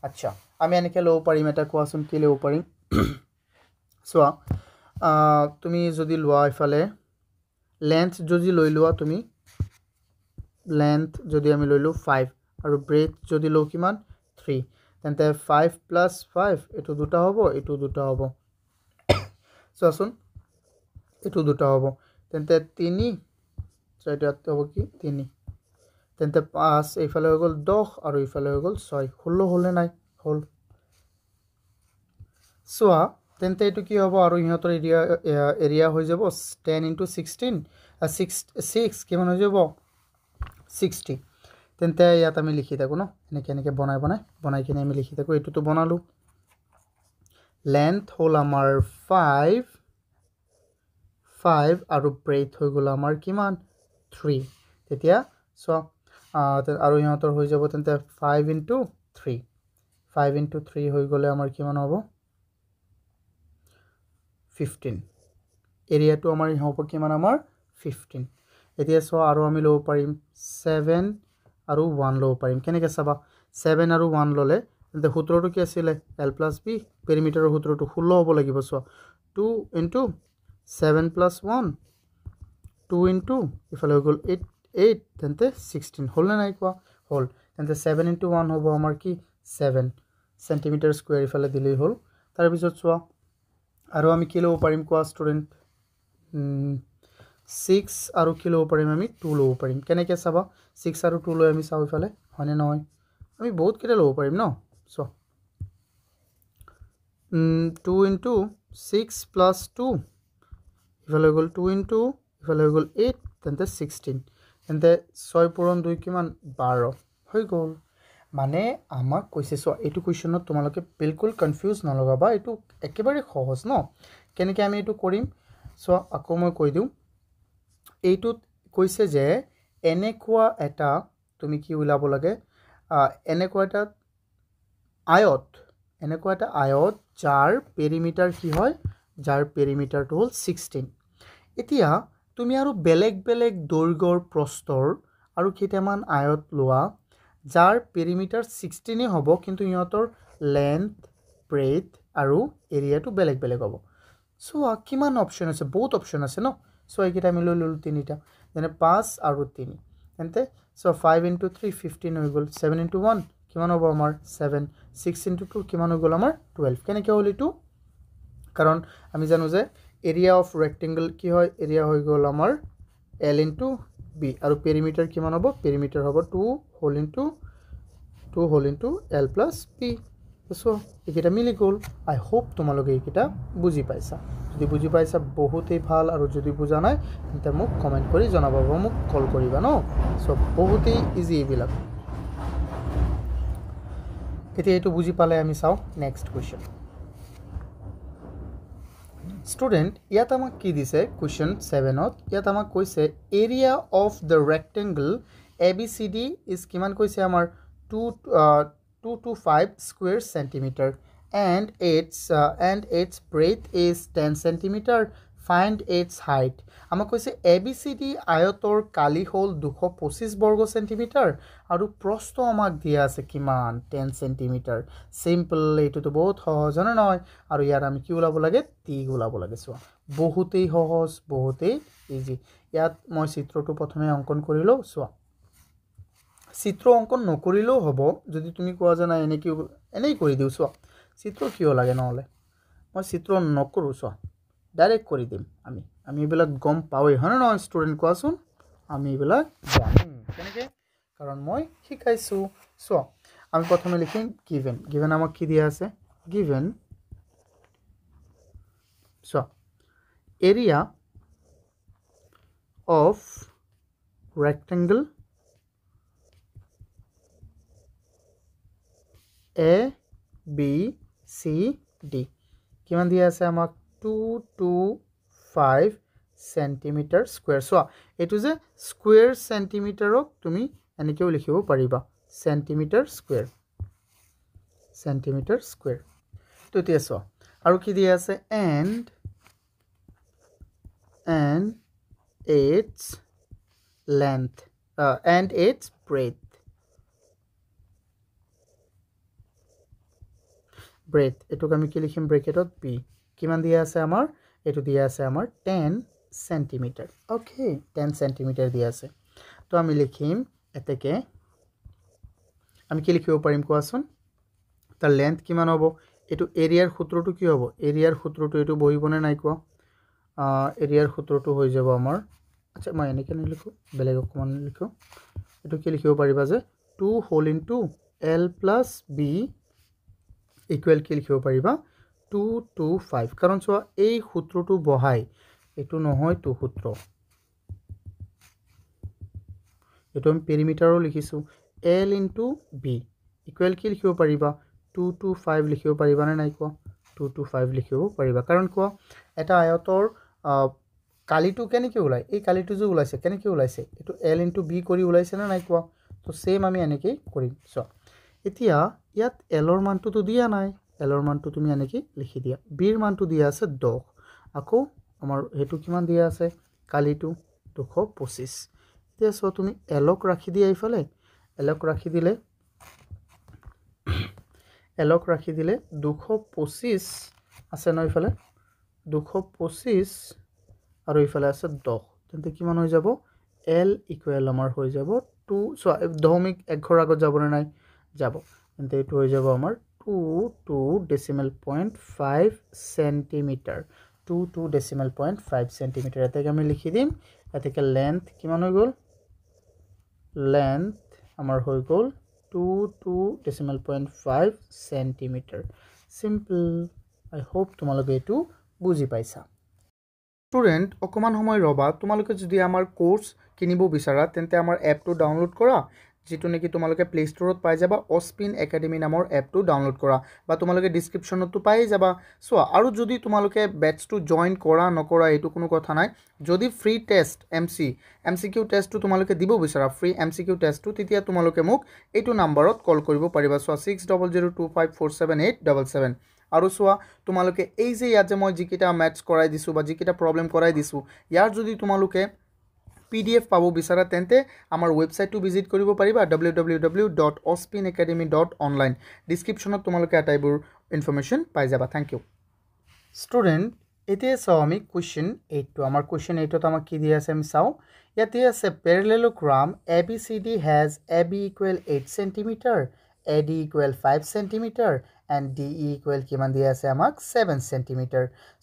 আচ্ছা আমি এনেকৈ লও পাৰিম এটা কোৱাচোন কি লও পাৰিম সো তুমি যদি লোৱা ইফালে length যদি লৈ লোৱা তুমি length যদি আমি লইলো 5 আৰু breadth যদি লও কিমান 3 তেন্তে 5 + 5 এটো দুটা হ'ব এটো দুটা হ'ব সোচোন এটো দুটা হ'ব তেন্তে 3 সো এটা হ'ব কি 3 তেন্তে 5 এইফালে হৈ গল 10 আৰু এইফালে হৈ গল 6 16 হলে নাই হল সো তেন্তে এটো কি হ'ব আৰু ইহঁতৰ এৰিয়া হৈ যাব 10 * 16 6 কিমান হৈ যাব 60 তেন্তে ইয়াত আমি লিখি থাকো ন এনেকে বনাই কিনে আমি লিখি থাকো এটো তো বনালো লেন্থ হল আমাৰ 5 আৰু ব্ৰেডথ হৈ গল আমাৰ কিমান 3 তেতিয়া সো আৰু ইহঁতৰ হৈ যাব তেন্তে 5 * 3 5 * 3 হৈ গলে আমাৰ কিমান হ'ব 15 এৰিয়াটো আমাৰ হ'ব কিমান আমাৰ 15 এতিয়া সো আৰু আমি লব পাৰিম 7 আৰু 1 লব পাৰিম কেনেকৈ চাবা 7 আৰু 1 ললে তেন্তে সূত্ৰটো কি আছিল l + b পেৰিমিটাৰৰ সূত্ৰটো 16 হ'ব লাগিব সো 2 * 7 + 1 2 ইফালে হৈ গল 8 তেন্তে 16 হল নাই কোৱা হল তেন্তে 7 * 1 হ'ব আমাৰ কি 7 সেন্টিমিটাৰ স্কয়াৰ ইফালে দিলেই হল তাৰ পিছত চোৱা আৰু আমি কি লব পাৰিম কোৱা ষ্টুডেন্ট 6 আৰু কি লব পাৰিম আমি 2 লব পাৰিম কেনেকৈ চাবা 6 আৰু 2 লৈ আমি চাও ইফালে হনে নহয় আমি বহুত কেইটা লব পাৰিম ন সো 2 * 6 + 2 ইফালে গল 2 ইফালে গল 8 তেন্তে 16 তেন্তে 6 * 2 কিমান 12 হৈ গল মানে আমাক কৈছে চ' এইটো কুৱেশ্যনত তোমালোকে বিলকুল কনফিউজ নলগাবা এইটো একেবাৰে সহজ ন কেনেকৈ আমি এইটো কৰিম চ' আকৌ মই কৈ দিওঁ এইটোত কৈছে যে এনেকুৱা এটা তুমি কি ওলাব লাগে এনেকুৱা এটা আয়ত যাৰ পেৰিমিটাৰ কি হয় যাৰ পেৰিমিটাৰটো হ'ল 16 এতিয়া তুমি আৰু বেলেগ বেলেগ দৈৰ্ঘ্যৰ প্ৰস্থৰ আৰু কেইটামান আয়ত লোৱা যাৰ পেৰিমিটাৰ 16 হ'ব কিন্তু ইহঁতৰ লেন্থ ব্ৰেথ আৰু এৰিয়াটো বেলেগ বেলেগ হ'ব চ' কিমান অপশ্যন আছে বহুত অপশ্যন আছে ন চ' এইকেইটা আমি লৈ ল'লোঁ তিনিটা যেনে 5 আৰু 3 তেন্তে চ' 5 × 3 15 হৈ গ'ল 7 × 1 কিমান হ'ব আমাৰ 7 6 × 2 কিমান হৈ গ'ল আমাৰ 12 কেনেকৈ হ'ল এইটো কাৰণ আমি জানো যে এৰিয়া অফ ৰেক্টেংগল কি হয় এৰিয়া হৈ গ'ল আমাৰ L × B আৰু পেৰিমিটাৰ কিমান হ'ব পেৰিমিটাৰ হ'ব 2 হোল ইনটু L + B চ' এইকেইটা মিলি গ'ল আই হোপ তোমালোকে এইকেইটা বুজি পাইছা যদি বুজি পাইছা বহুতেই ভাল আৰু যদি বুজা নাই তেন্তে মোক কমেণ্ট কৰি জনাবা বা মোক কল কৰিবা ন চ' বহুতেই ইজি এইবিলাক এতিয়া এইটো বুজি পালে আমি চাওঁ নেক্সট কুৱেশ্যন ষ্টুডেণ্ট ইয়াত আমাক কি দিছে কুৱেশ্যন 7ত ইয়াত আমাক কৈছে area of the rectangle ABCD is কিমান কৈছে আমাৰ 225 square centimeter and its breadth is 10 centimeter find its height আমাক কৈছে ABCD আয়তৰ কালি হ'ল 225 বৰ্গ সেন্টিমিটাৰ আৰু প্ৰস্থ আমাক দিয়া আছে কিমান 10 সেন্টিমিটাৰ সিম্পল এইটোতো বহুত সহজ নহয় আৰু ইয়াৰ আমি কি ওলাব লাগে টি ওলাব লাগে চোৱা বহুতেই সহজ বহুতেই ইজি ইয়াত মই চিত্ৰটো প্ৰথমে অঙ্কন কৰি লওঁ চোৱা চিত্ৰ অঙ্কন নকৰিলেও হ'ব যদি তুমি কোৱা যে নাই এনেই কৰি দিও চোৱা চিত্ৰ কিয় লাগে নহলে মই চিত্ৰ নকৰো চোৱা ডাইৰেক্ট কৰি দিম আমি এইবিলাক গম পাওই হয় না নহয় ষ্টুডেন্ট কোৱাচোন আমি এইবিলাক জানো কেনেকৈ কাৰণ মই শিকাইছো চোৱা আমি প্ৰথমে লিখিম গিভেন আমাক কি দিয়া আছে গিভেন চোৱা এৰিয়া অফ rectangle ABCD কিমান দিয়া আছে আমাক 225 সেন্টিমিটাৰ স্কয়াৰ সো এটো যে স্কয়াৰ সেন্টিমিটাৰক তুমি এনেকেও লিখিব পাৰিবা সেন্টিমিটাৰ স্কয়াৰ তো এতিয়া সো আৰু কি দিয়া আছে and its length and its breadth এটুক আমি কি লিখিম ব্র্যাকেটত b কিমান দিয়া আছে আমাৰ এটু দিয়া আছে আমাৰ 10 সেন্টিমিটাৰ ওকে 10 সেন্টিমিটাৰ দিয়া আছে তো আমি লিখিম এতেকে আমি কি লিখিব পাৰিম কোৱাচোন তাৰ লেন্থ কিমান হ'ব এটু এৰিয়াৰ সূত্ৰটো কি হ'ব এৰিয়াৰ সূত্ৰটো এটু বহিবনে নাই কোৱা এৰিয়াৰ সূত্ৰটো হৈ যাব আমাৰ আচ্ছা মই এনেকে লিখো বেলেগ অকমান লিখো এটু কি লিখিব পাৰিবা যে 2 whole into L + B equal কি লিখিব পাৰিবা 225 কাৰণ চোৱা এই সূত্ৰটো বহাই এটু নহয় তো সূত্ৰ এটু আমি পেৰিমিটাৰও লিখিছো L * B ইকুৱেল কি লিখিব পাৰিবা 225 লিখিব পাৰিবা নে নাই কোৱা 225 লিখিব পাৰিবা কাৰণ কোৱা এটা আয়তৰ কালিটো কেনেকৈ ওলাই এই কালিটো যে ওলাইছে কেনেকৈ ওলাইছে এটু L * B কৰি ওলাইছে না নাই কোৱা তো সেম আমি এনেকৈ কৰিম সো এতিয়া ইয়াত L ৰ মানটো তো দিয়া নাই L ৰ মানটো তুমি এনেকৈ লিখি দিয়া B ৰ মানটো দিয়া আছে 10 আকৌ আমাৰ হেতু কিমান দিয়া আছে কালিটো 225 এতিয়া সো তুমি L ক ৰাখি দিয়া ইফালে L ক ৰাখি দিলে 225 আছে ন ইফালে 225 আৰু ইফালে আছে 10 তেন্তে কিমান হৈ যাব L ইকুৱেল আমাৰ হৈ যাব 2 সো দশমিক এক ঘৰ আগত যাব না নাই যাব তেন্তে এটো হৈ যাব আমাৰ 2.5 সেন্টিমিটাৰ 2.5 সেন্টিমিটাৰ এটাকে আমি লিখি দিম এটাকে লেন্থ কিমান হৈ গল লেন্থ আমাৰ হৈ গল 2.5 সেন্টিমিটাৰ সিম্পল আই হোপ তোমালোকে এটো বুজি পাইছা স্টুডেন্ট অকমান সময় ৰবা তোমালোকে যদি আমাৰ কোৰ্স কিনিব বিচাৰা তেন্তে আমাৰ এপটো ডাউনলোড কৰা যেটো নেকি তোমালোকে প্লে ষ্টৰত পাই যাবা অস্পিন একাডেমি নামৰ এপটো ডাউনলোড কৰা বা তোমালোকে ডিসক্ৰিপশ্যনতো পাই যাবা সো আৰু যদি তোমালোকে বেটছটো জয়েন কৰা নকৰা এইটো কোনো কথা নাই যদি ফ্ৰী টেষ্ট এমসিকিউ টেষ্টটো তোমালোকে দিব বিচাৰা ফ্ৰী এমসিকিউ টেষ্টটো তেতিয়া তোমালোকে মোক এইটো নম্বৰত কল কৰিব পাৰিবা সো 6002547877 আৰু সোৱা তোমালোকে এই যে ইয়াত যে মই যিকিটা ম্যাথছ কৰাই দিছো বা যিকিটা প্ৰবলেম কৰাই দিছো ইয়াৰ যদি তোমালোকে PDF পাবো বিচাৰা তেন্তে আমাৰ ওয়েবসাইটটো ভিজিট কৰিব পাৰিবা www.ospinacademy.online ডেসক্ৰিপচনত তোমালোকে আটাইবোৰ ইনফৰমেশন পাই যাবা থ্যাংক ইউ স্টুডেন্ট এতিয়া চাও আমি কোৱেশ্চন 8 টো আমাৰ কোৱেশ্চন 8 ত আমাক কি দিয়া আছে আমি চাও ইয়াতে আছে parallelogram ABCD has AB equal 8 cm AD equal 5 cm and DE equal কিমান দিয়া আছে আমাক 7 cm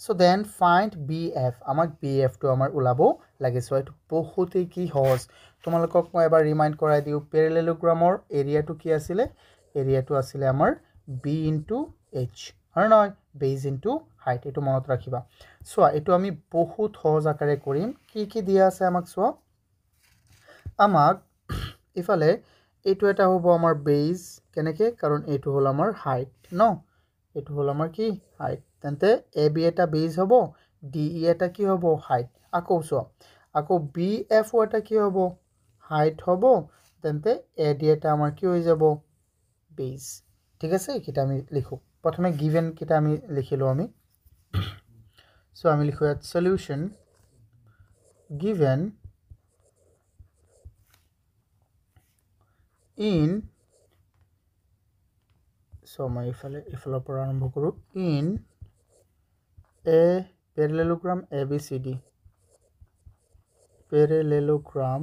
so then find BF আমাক BF টো আমাৰ উলাব লাগে সো এটো বহুতেই কি সহজ তোমালোকক মই এবাৰ ৰিমাইন্ড কৰাই দিও parallelogramৰ এৰিয়াটো কি আছিল এৰিয়াটো আছিল আমাৰ B into H হয় নহয় base into height এটো মনত ৰাখিবা সো এটো আমি বহুত সহজ আকাৰে কৰিম কি দিয়া আছে আমাক সো আমাক ইফালে এটো এটা হ'ব আমাৰ বেজ কেনেকে কাৰণ এটো হল আমাৰ হাইট ন এটো হল আমাৰ কি হাইট তেন্তে AB এটা বেজ হ'ব DE এটা কি হ'ব হাইট আকৌ BF এটা কি হ'ব হাইট হ'ব তেন্তে AD এটা আমাৰ কি হৈ যাব বেজ ঠিক আছে কিটা আমি লিখো প্ৰথমে গিভেন কিটা আমি লিখিলো আমি সো আমি লিখো ইয়াত solution given in so my ifalo পৰা আৰম্ভ কৰো in a parallelogram ABCD parallelogram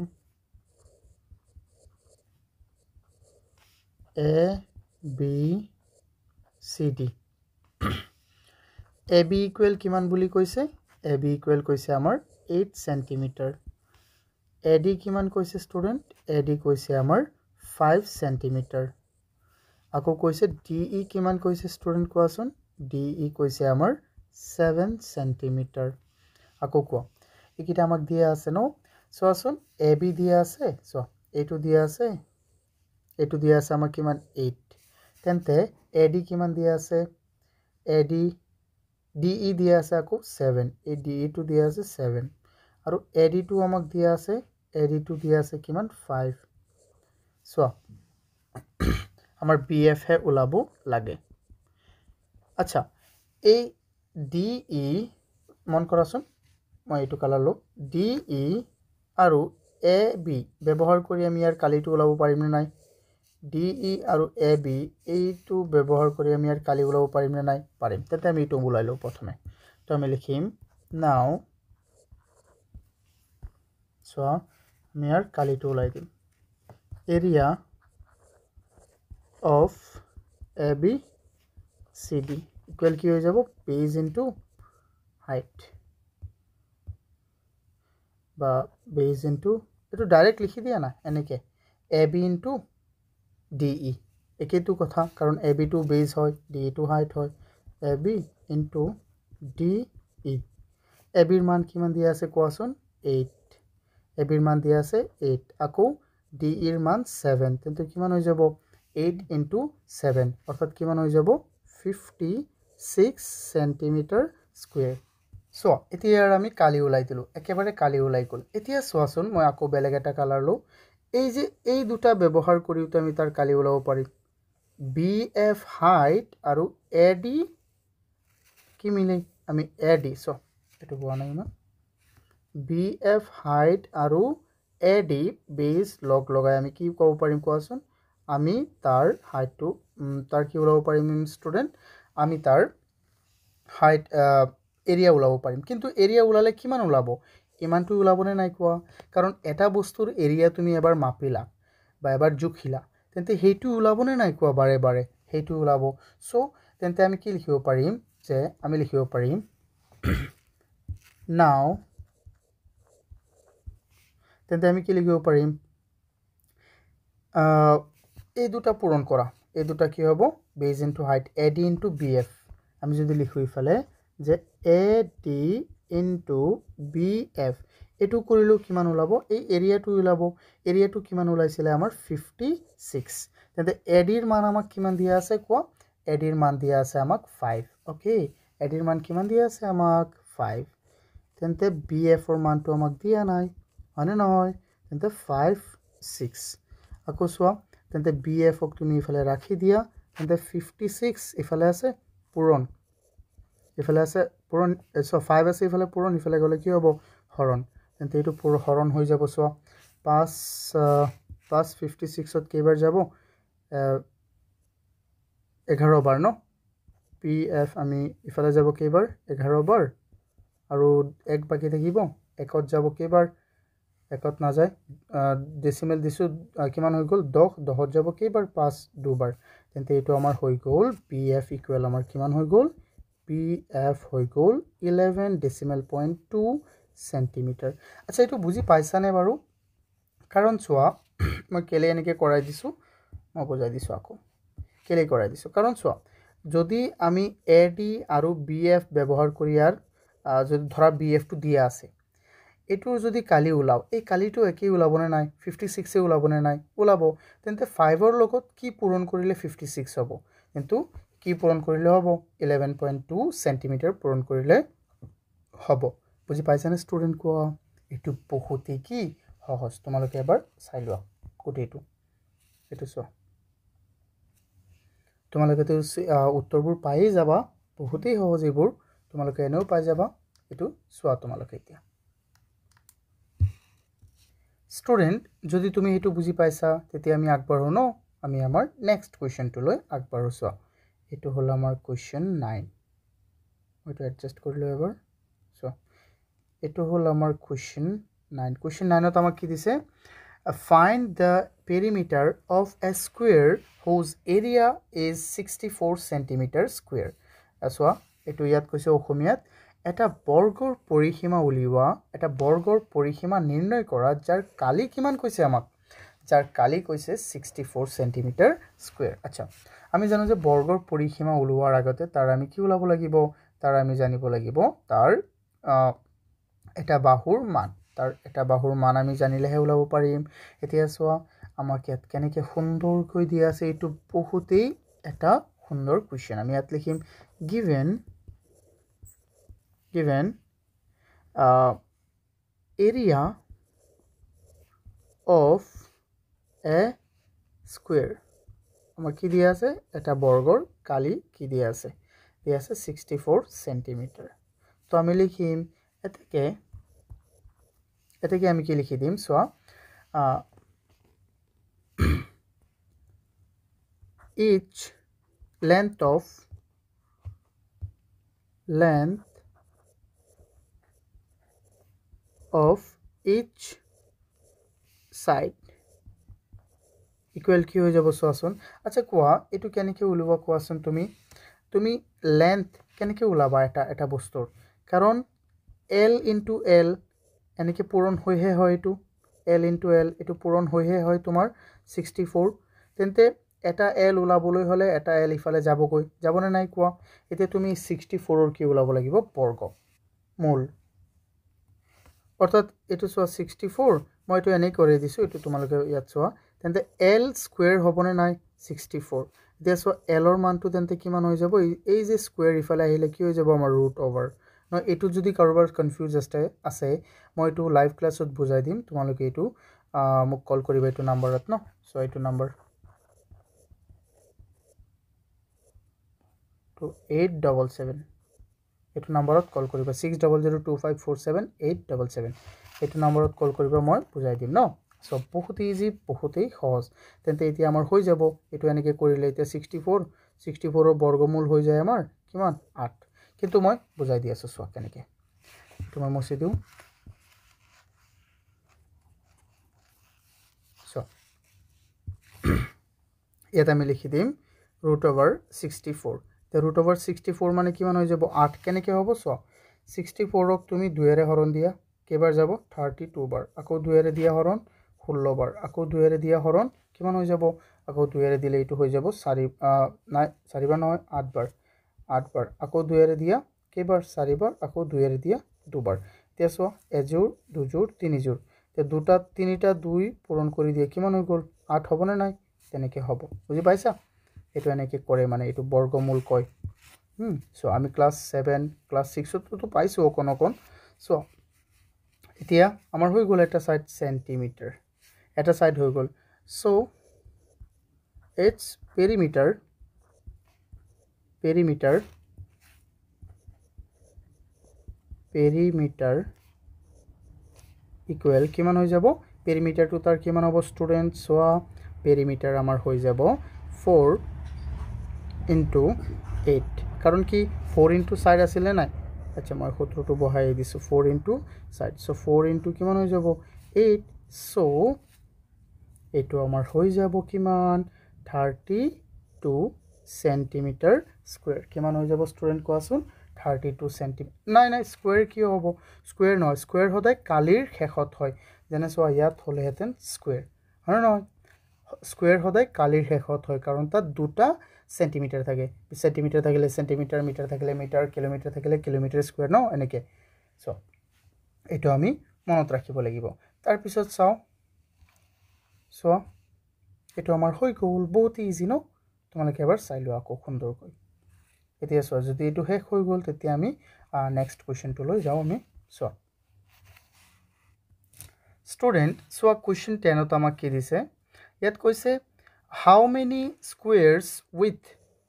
ABCD AB equal কিমান বুলি কৈছে AB equal কৈছে আমাৰ 8 cm AD কিমান কৈছে স্টুডেন্ট AD কৈছে আমাৰ 5 cm আকৌ কৈছে DE কিমান কৈছে স্টুডেন্ট কোৱাচোন DE কৈছে আমাৰ 7 cm আকৌ কোৱা একিটা আমাক দিয়া আছে ন সোৱাচোন AB দিয়া আছে সো এটো দিয়া আছে আমাৰ কিমান 8 তেন্তে AD কিমান দিয়া আছে AD DE দিয়া আছে আকৌ 7 এই DE টো দিয়া আছে 7 আৰু AD টো আমাক দিয়া আছে AD টো দিয়া আছে কিমান 5 সো আমাৰ BF হে উলাব লাগে আচ্ছা এই DE মন কৰাচোন মই এটো কালাৰ লো DE আৰু AB ব্যৱহাৰ কৰি আমি ইয়াৰ কালিটো উলাব পাৰিম নে নাই DE আৰু AB এইটো ব্যৱহাৰ কৰি আমি ইয়াৰ কালি উলাব পাৰিম নে নাই পাৰিম তেতে আমি এটো উলাই লও প্ৰথমে তো আমি লিখিম নাও সো আমি ইয়াৰ কালিটো উলাই দিম এৰিয়া of ABCD equal কি হৈ যাব base into height বা base into এটো ডাইৰেক্ট লিখি দিয়া না এনেকে AB into DE একেটো কথা কাৰণ AB টো base হয় DE টো height হয় AB into DE AB ৰ মান কিমান দিয়া আছে কোৱাচোন 8 AB ৰ মান দিয়া আছে 8 আকৌ DE ৰ মান 7 তেন্তে কিমান হৈ যাব 8 into 7 অর্থাৎ কিমান হৈ যাব 56 সেন্টিমিটার স্কয়ার সো এতিয়া আমি কালি উলাই দিলো একেবাৰে কালি উলাই গল এতিয়া সোৱাচোন মই আকৌ বেলেগ এটা কালাৰ লো এই যে এই দুটা ব্যৱহাৰ কৰিও আমি তাৰ কালি উলাব পাৰি BF হাইট আৰু AD কি মিলে আমি AD সো এটো কোৱা নাই না BF হাইট আৰু AD বেস লগ লগাই আমি কি ক'ব পাৰিম কোৱাচোন আমি তাৰ হাইটটো তাৰ কি উলাব পাৰিম স্টুডেন্ট আমি তাৰ হাইট এৰিয়া উলাব পাৰিম কিন্তু এৰিয়া উলালে কিমান উলাব ইমানটো উলাবনে নাই কোৱা কাৰণ এটা বস্তুৰ এৰিয়া তুমি এবাৰ মাপিলা বা এবাৰ জুখিলা তেন্তে হেইটো উলাবনে নাই কোৱা বাৰে বাৰে হেইটো উলাব সো তেন্তে আমি কি লিখিব পাৰিম যে আমি লিখিব পাৰিম নাও তেন্তে আমি কি লিখিব পাৰিম এই দুটা পূৰণ কৰা এই দুটা কি হ'ব বেজ into height AD into BF আমি যদি লিখো ইফালে যে AD ইনটু BF এইটো কৰিলেও কিমান ওলাব এই এৰিয়াটো ওলাব এৰিয়াটো কিমান ওলাইছিলে আমাৰ 56 তেন্তে এডিৰ মান আমাক কিমান দিয়া আছে কোৱা এডিৰ মান দিয়া আছে আমাক 5 ওকে এডিৰ মান কিমান দিয়া আছে আমাক 5 তেন্তে বিএফৰ মানটো আমাক দিয়া নাই হয়নে নহয় তেন্তে 5 6 আকৌ চোৱা তেন্তে বিএফক তুমি ইফালে ৰাখি দিয়া তেন্তে 56 ইফালে আছে পূৰণ ইফালে আছে পূৰণ 5 আছে ইফালে পূৰণ ইফালে গ'লে কি হ'ব হৰণ তেন্তে এইটো হৰণ হৈ যাব চোৱা 5 56ত কেইবাৰ যাব 11 বাৰ ন পিএফ আমি ইফালে যাব কেইবাৰ 11 বাৰ আৰু 1 বাকি থাকিব 1ত যাব কেইবাৰ 1ত নাযায় ডেসিমেল দিছো কিমান হৈ গ'ল 10 10ত যাব কেইবাৰ 5 দুবাৰ তেন্তে এইটো আমাৰ হৈ গ'ল পিএফ ইকুৱেল আমাৰ কিমান হৈ গ'ল পিএফ হৈ গ'ল 11.2 সেন্টিমিটাৰ আচ্ছা এইটো বুজি পাইছানে বাৰু কাৰণ চোৱা মই কেলে এনেকৈ কৰাই দিছো মই বুজাই দিছো আকৌ কেলে কৰাই দিছো কাৰণ চোৱা যদি আমি এডি আৰু বিএফ ব্যৱহাৰ কৰি ইয়াৰ যদি ধৰা বিএফটো দিয়া আছে এটোৰ যদি কালি ওলাও এই কালিটো একই ওলাবনে নাই 56 এ ওলাবনে নাই ওলাব তেন্তে 5 ৰ লগত কি পূৰণ কৰিলে 56 হ'ব কিন্তু কি পূৰণ কৰিলে হ'ব 11.2 সেন্টিমিটাৰ পূৰণ কৰিলে হ'ব বুজি পাইছানে ষ্টুডেন্ট কোৱা এটো বহুতেই কি সহজ তোমালোকে এবাৰ চাই লোৱা কোটেটো এটো চোৱা তোমালোকে তো উত্তৰবোৰ পাই যাবা বহুতেই সহজ এইবোৰ তোমালোকে এনেও পাই যাবা এটো চোৱা তোমালোকে এতিয়া স্টুডেন্ট যদি তুমি এটো বুজি পাইছা তেতিয়া আমি আগবাঢ়ো ন আমি আমাৰ নেক্সট কোৱেশ্চনটো লৈ আগবাঢ়ো চোৱা এটো হল আমাৰ কোৱেশ্চন 9 মইটো এডজাস্ট কৰিলো এবাৰ চোৱা এটো হল আমাৰ কোৱেশ্চন 9 কোৱেশ্চন 9ত আমাক কি দিছে find the perimeter of a square whose area is 64 centimeter square চোৱা এটো ইয়াত কৈছে অসমীয়াত এটা বৰ্গৰ পৰিসীমা উলিওৱা এটা বৰ্গৰ পৰিসীমা নিৰ্ণয় কৰা যাৰ কালি কিমান কৈছে আমাক যাৰ কালি কৈছে 64 সেন্টিমিটাৰ স্কয়াৰ আচ্ছা আমি জানো যে বৰ্গৰ পৰিসীমা উলিওৱাৰ আগতে তাৰ আমি কি উলাব লাগিব তাৰ আমি জানিব লাগিব তাৰ এটা বাহুৰ মান আমি জানিলেহে উলাব পাৰিম এতিয়া চোৱা আমাক ইয়াত কেনেকৈ সুন্দৰকৈ দিয়া আছে এইটো বহুতেই এটা সুন্দৰ কোৱেশ্চন আমি ইয়াত লিখিম given area of a square আমাক কি দিয়া আছে এটা বৰ্গৰ কালি কি দিয়া আছে 64 সেন্টিমিটাৰ তো আমি লিখিম এটাকে আমি কি লিখি দিম চোৱা each length of each side equal কি হৈ যাব চোৱাচোন আচ্ছা কোৱা এটো কেনেকৈ উলিওৱা কোৱাচোন তুমি লেন্থ কেনেকৈ উলাবা এটা বস্তুৰ কাৰণ l into l এনেকৈ পূৰণ হৈহে হয় এটো l into l এটো পূৰণ হৈহে হয় তোমাৰ 64 তেন্তে এটা l উলাবলৈ হলে এটা l ইফালে যাবনে নাই কোৱা এতিয়া তুমি 64 ৰ কি উলাব লাগিব বৰ্গ মূল অৰ্থাৎ এটো চোৱা 64 মই এটো এনেই কৰি দিছো এটো তোমালোকে ইয়াত চোৱা তেন্তে l স্কয়াৰ হ'বনে নাই 64 এতিয়া চোৱা l ৰ মানটো তেন্তে কিমান হৈ যাব এই যে স্কয়াৰ ইফালে আহিলে কি হৈ যাব আমাৰ ৰুট ওভাৰ ন এটো যদি কাৰোবাৰ কনফিউজ আছে মই এটো লাইভ ক্লাছত বুজাই দিম তোমালোকে এটো মোক কল কৰিবা এটো নম্বৰত ন সো এটো নম্বৰ to 877 এটো নম্বৰত কল কৰিবা 6002547877 এটো নম্বৰত কল কৰিবা মই বুজাই দিম ন সো বহুত ইজি বহুতেই সহজ তেন্তে এতিয়া আমাৰ হৈ যাব এটো এনেকৈ কৰিলে এতিয়া 64 ৰ বৰ্গমূল হৈ যায় আমাৰ কিমান 8 কিন্তু মই বুজাই দি আছো চোৱা কেনেকৈ তুমি মুছি দিও সো এটা আমি লিখি দিম √64 তে √64 মানে কিমান হৈ যাব 8 কেনেকৈ হ'ব সো 64 ক তুমি 2 এৰে হৰণ দিয়া কেবাৰ যাব 32 বাৰ আকৌ 2 এৰে দিয়া হৰণ 16 বাৰ আকৌ 2 এৰে দিয়া হৰণ কিমান হৈ যাব আকৌ 2 এৰে দিলে এটো হৈ যাব 4 নাই 4 বাৰ নহয় 8 বাৰ আকৌ 2 এৰে দিয়া কেবাৰ 4 বাৰ আকৌ 2 এৰে দিয়া 2 বাৰ এতিয়া চোৱা এযোৰ দুযোৰ তিনিযোৰ তে দুটা তিনিটা দুই পূৰণ কৰি দিয়ে কিমান হৈ গ'ল 8 হ'বনে নাই তেনেকৈ হ'ব বুজি পাইছা এইটো এনেকৈ কৰে মানে এইটো বৰ্গমূল কয় সো আমি ক্লাছ 7 ক্লাছ 6 তো পাইছো অকণ সো এতিয়া আমাৰ হৈ গ'ল এটা সাইড সেন্টিমিটাৰ এটা সাইড হৈ গ'ল সো its perimeter equal কিমান হৈ যাব পেৰিমিটাৰটো তাৰ কিমান হ'ব ষ্টুডেন্ট সোয়া পেৰিমিটাৰ আমাৰ হৈ যাব 4 into 8 কাৰণ কি 4 into সাইড আছিল নাই আচ্ছা মই সূত্ৰটো বহাই দিছো 4 into সাইড সো 4 into কিমান হৈ যাব 8 সো এটো আমাৰ হৈ যাব কিমান 32 সেন্টিমিটাৰ স্কয়াৰ কিমান হৈ যাব ষ্টুডেন্ট কোৱাচোন 32 সেন্টিমিটাৰ নাই স্কয়াৰ কি হ'ব স্কয়াৰ নহয় স্কয়াৰ হদাই কালিৰ শেষত হয় যেনে সোয়া ইয়াত হলেহেতেন স্কয়াৰ হয় নহয় স্কয়াৰ হদাই কালিৰ শেষত হয় কাৰণ তাত দুটা সেন্টিমিটাৰ থাকে সেন্টিমিটাৰ থাকিলে সেন্টিমিটাৰ মিটাৰ থাকিলে মিটাৰ কিলোমিটাৰ থাকিলে কিলোমিটাৰ স্কয়াৰ ন এনেকে সো এটো আমি মনত ৰাখিব লাগিব তাৰ পিছত চাও সো এটো আমাৰ হৈ গ'ল বহুত ইজি ন তোমালোকে এবাৰ চাই লোৱা আকৌ সুন্দৰকৈ এতিয়া সো যদি এটো শেষ হৈ গ'ল তেতিয়া আমি নেক্সট কোৱেশ্চনটো লৈ যাও আমি সো স্টুডেন্ট সো কোৱেশ্চন 10 ত আমাক কি দিছে ইয়াত কৈছে how many squares with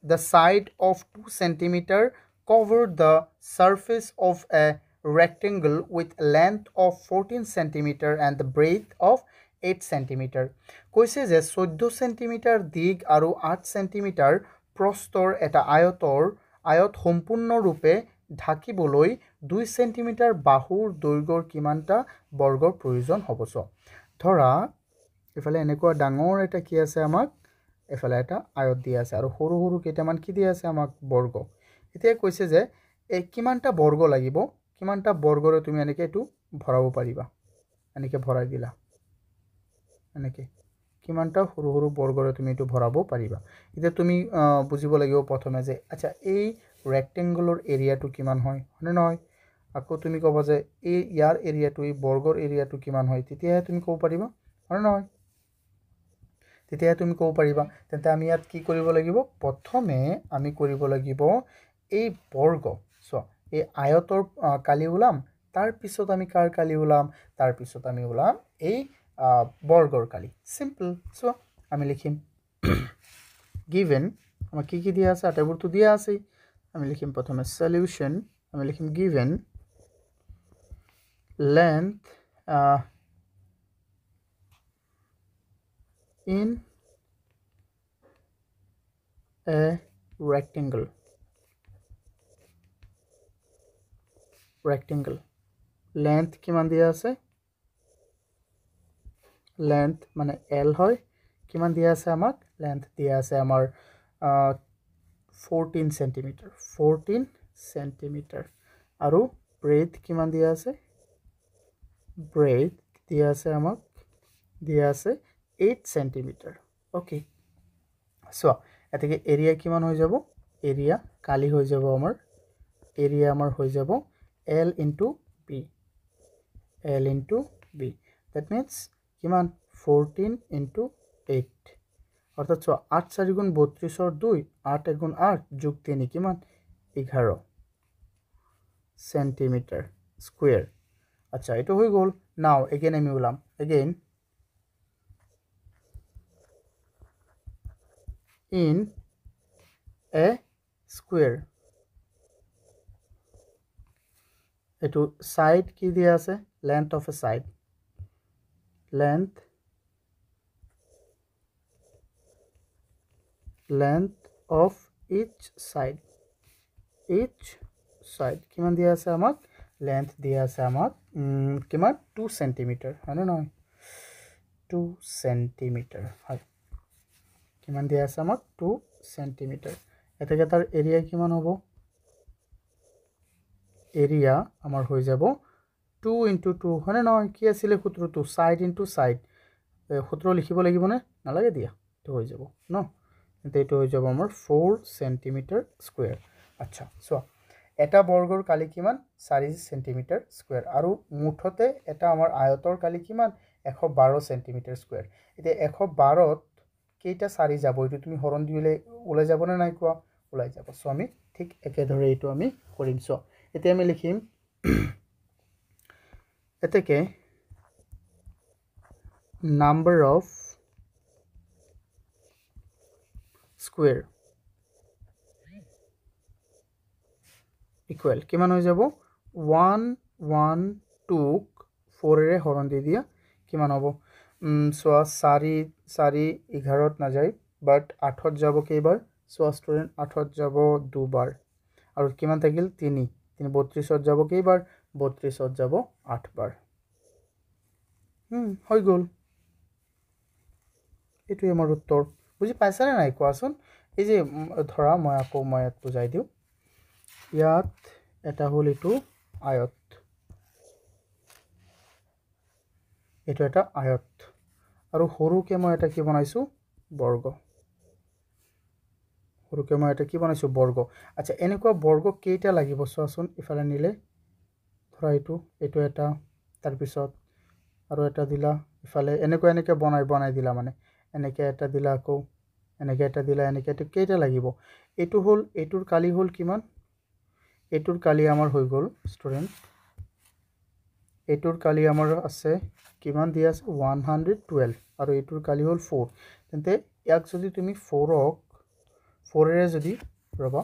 the side of 2 centimeter cover the surface of a rectangle with length of 14 centimeter and the breadth of 8 centimeter কৈছে যে 14 centimeter দিগ আৰু 8 centimeter প্ৰস্থৰ এটা আয়ত সম্পূৰ্ণ ৰূপে ঢাকিবলৈ 2 centimeter বাহুৰ দৈৰ্ঘ্যৰ কিমানটা বৰ্গৰ প্ৰয়োজন হ'ব ধৰা এফালে এনেকুৱা ডাঙৰ এটা কি আছে আমাক এফালে এটা আয়ত দিয়া আছে আৰু সৰু সৰু কেইটামান কি দিয়া আছে আমাক বৰ্গ এতিয়া কৈছে যে এই কিমানটা বৰ্গ লাগিব কিমানটা বৰ্গৰে তুমি এনেকৈ এটো ভৰাব পাৰিবা এনেকৈ ভৰাই দিলা এনেকৈ কিমানটা সৰু সৰু বৰ্গৰে তুমি এটো ভৰাব পাৰিবা এতিয়া তুমি বুজিব লাগিব প্ৰথমে যে আচ্ছা এই ৰেক্টেংগুলাৰ এৰিয়াটো কিমান হয় হয়নে নহয় আকৌ তুমি ক'বা যে এই ইয়াৰ এৰিয়াটো এই বৰ্গৰ এৰিয়াটো কিমান হয় তেতিয়া তুমি ক'ব পাৰিবা হয়নে নহয় তেতিয়া তুমি ক'ব পাৰিবা তেন্তে আমি ইয়াত কি কৰিব লাগিব প্ৰথমে আমি কৰিব লাগিব এই বৰ্গ সো এই আয়তৰ কালি উলাম তাৰ পিছত আমি কাৰ কালি উলাম তাৰ পিছত আমি উলাম এই বৰ্গৰ কালি সিম্পল সো আমি লিখিম given আমাক কি দিয়া আছে আটাইবোৰটো দিয়া আছে আমি লিখিম প্ৰথমে সলিউশন আমি লিখিম given length in a rectangle length কিমান দিয়া আছে length মানে L হয় কিমান দিয়া আছে আমাক length দিয়া আছে আমাৰ 14 centimeter আৰু breadth কিমান দিয়া আছে breadth দিয়া আছে আমাক দিয়া আছে 8 centimeter ওকে সো এটাকে এরিয়া কিমান হৈ যাব এরিয়া কালি হৈ যাব আমাৰ এৰিয়া আমাৰ হৈ যাব L into B that means কিমান 14 into 8 অর্থাৎ 8 4 গুণ 32 और 2 8 1 गुण 8 যোগ 3 কিমান 11 সেন্টিমিটার স্কয়ার আচ্ছা এটা হৈ গল নাও এগেইন আমি উলাম এগেইন in a square এটো সাইড কি দিয়া আছে length of a side length of each side কিমান দিয়া আছে আমাক length দিয়া আছে আমাক কিমান 2 centimeter হয় না 2 centimeter হয় কিমান দিয়া আছে আমাক 2 centimeter এটাকে তার এরিয়া কিমান হ'ব এরিয়া আমাৰ হৈ যাব 2 into 2 হয় না কি আছিল সূত্ৰটো সাইড ইনটু সাইড সূত্ৰ লিখিব লাগিব না নালাগে দিয়া তো হৈ যাব ন এটো হৈ যাব আমাৰ 4 centimeter square আচ্ছা সো এটা বৰ্গৰ কালি কিমান 4 সেন্টিমিটাৰ স্কয়াৰ আৰু মুঠতে এটা আমাৰ আয়তৰ কালি কিমান 112 সেন্টিমিটাৰ স্কয়াৰ এতিয়া 112ত কেইটা 4 যাব এটো তুমি হৰণ দিলে ওলাই যাব না নাই কোৱা ওলাই যাব সো আমি ঠিক একে ধৰে এটো আমি কৰিম সো এতিয়া আমি লিখিম এতেকে number of square equal কিমান হৈ যাব 112 4 ৰে হৰণ দি দিয়া কিমান হ'ব সো 4 4 11ত না যায় বাট 8ত যাব কেইবাৰ সো স্টুডেন্ট 8ত যাব দুবাৰ আৰু কিমান থাকিল 3 32ত যাব কেইবাৰ 32ত যাব 8 বাৰ হৈ গল এটো আমাৰ উত্তৰ বুজি পাইছা না নাই কোৱাচোন এই যে ধৰা মই আকৌ মই ইয়াত বুজাই দিও ইয়াত এটা হল এটো আয়ত এটো এটা আয়ত আৰু হৰুকে মই এটা কি বনাইছো বৰ্গ হৰুকে মই এটা কি বনাইছো বৰ্গ আচ্ছা এনেকুৱা বৰ্গ কেইটা লাগিব চোৱাচোন ইফালে নিলে ধৰা এটো এটা তাৰ পিছত আৰু এটা দিলা ইফালে এনেকৈ বনাই দিলা মানে এনেকৈ এটা দিলা আকৌ এনেকৈ এটা দিলা এনেকৈ এটা কেইটা লাগিব এটো হল এটোৰ কালি হল কিমান এটোৰ কালি আমাৰ হৈ গল স্টুডেন্ট এটোৰ কালি আমাৰ আছে কিমান দিয়া আছে 112 আৰু এটোৰ কালি হল 4 তেন্তে ইয়াক যদি তুমি 4ক 4 ৰে যদি ৰবা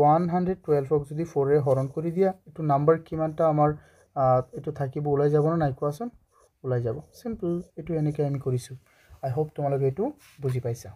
112ক যদি 4 ৰে হৰণ কৰি দিয়া এটো নাম্বাৰ কিমানটা আমাৰ এটো থাকিব ওলাই যাব না নাই কোৱাচোন ওলাই যাব সিম্পল এটো এনেকৈ আমি কৰিছো আই হোপ তোমালোকে এটো বুজি পাইছা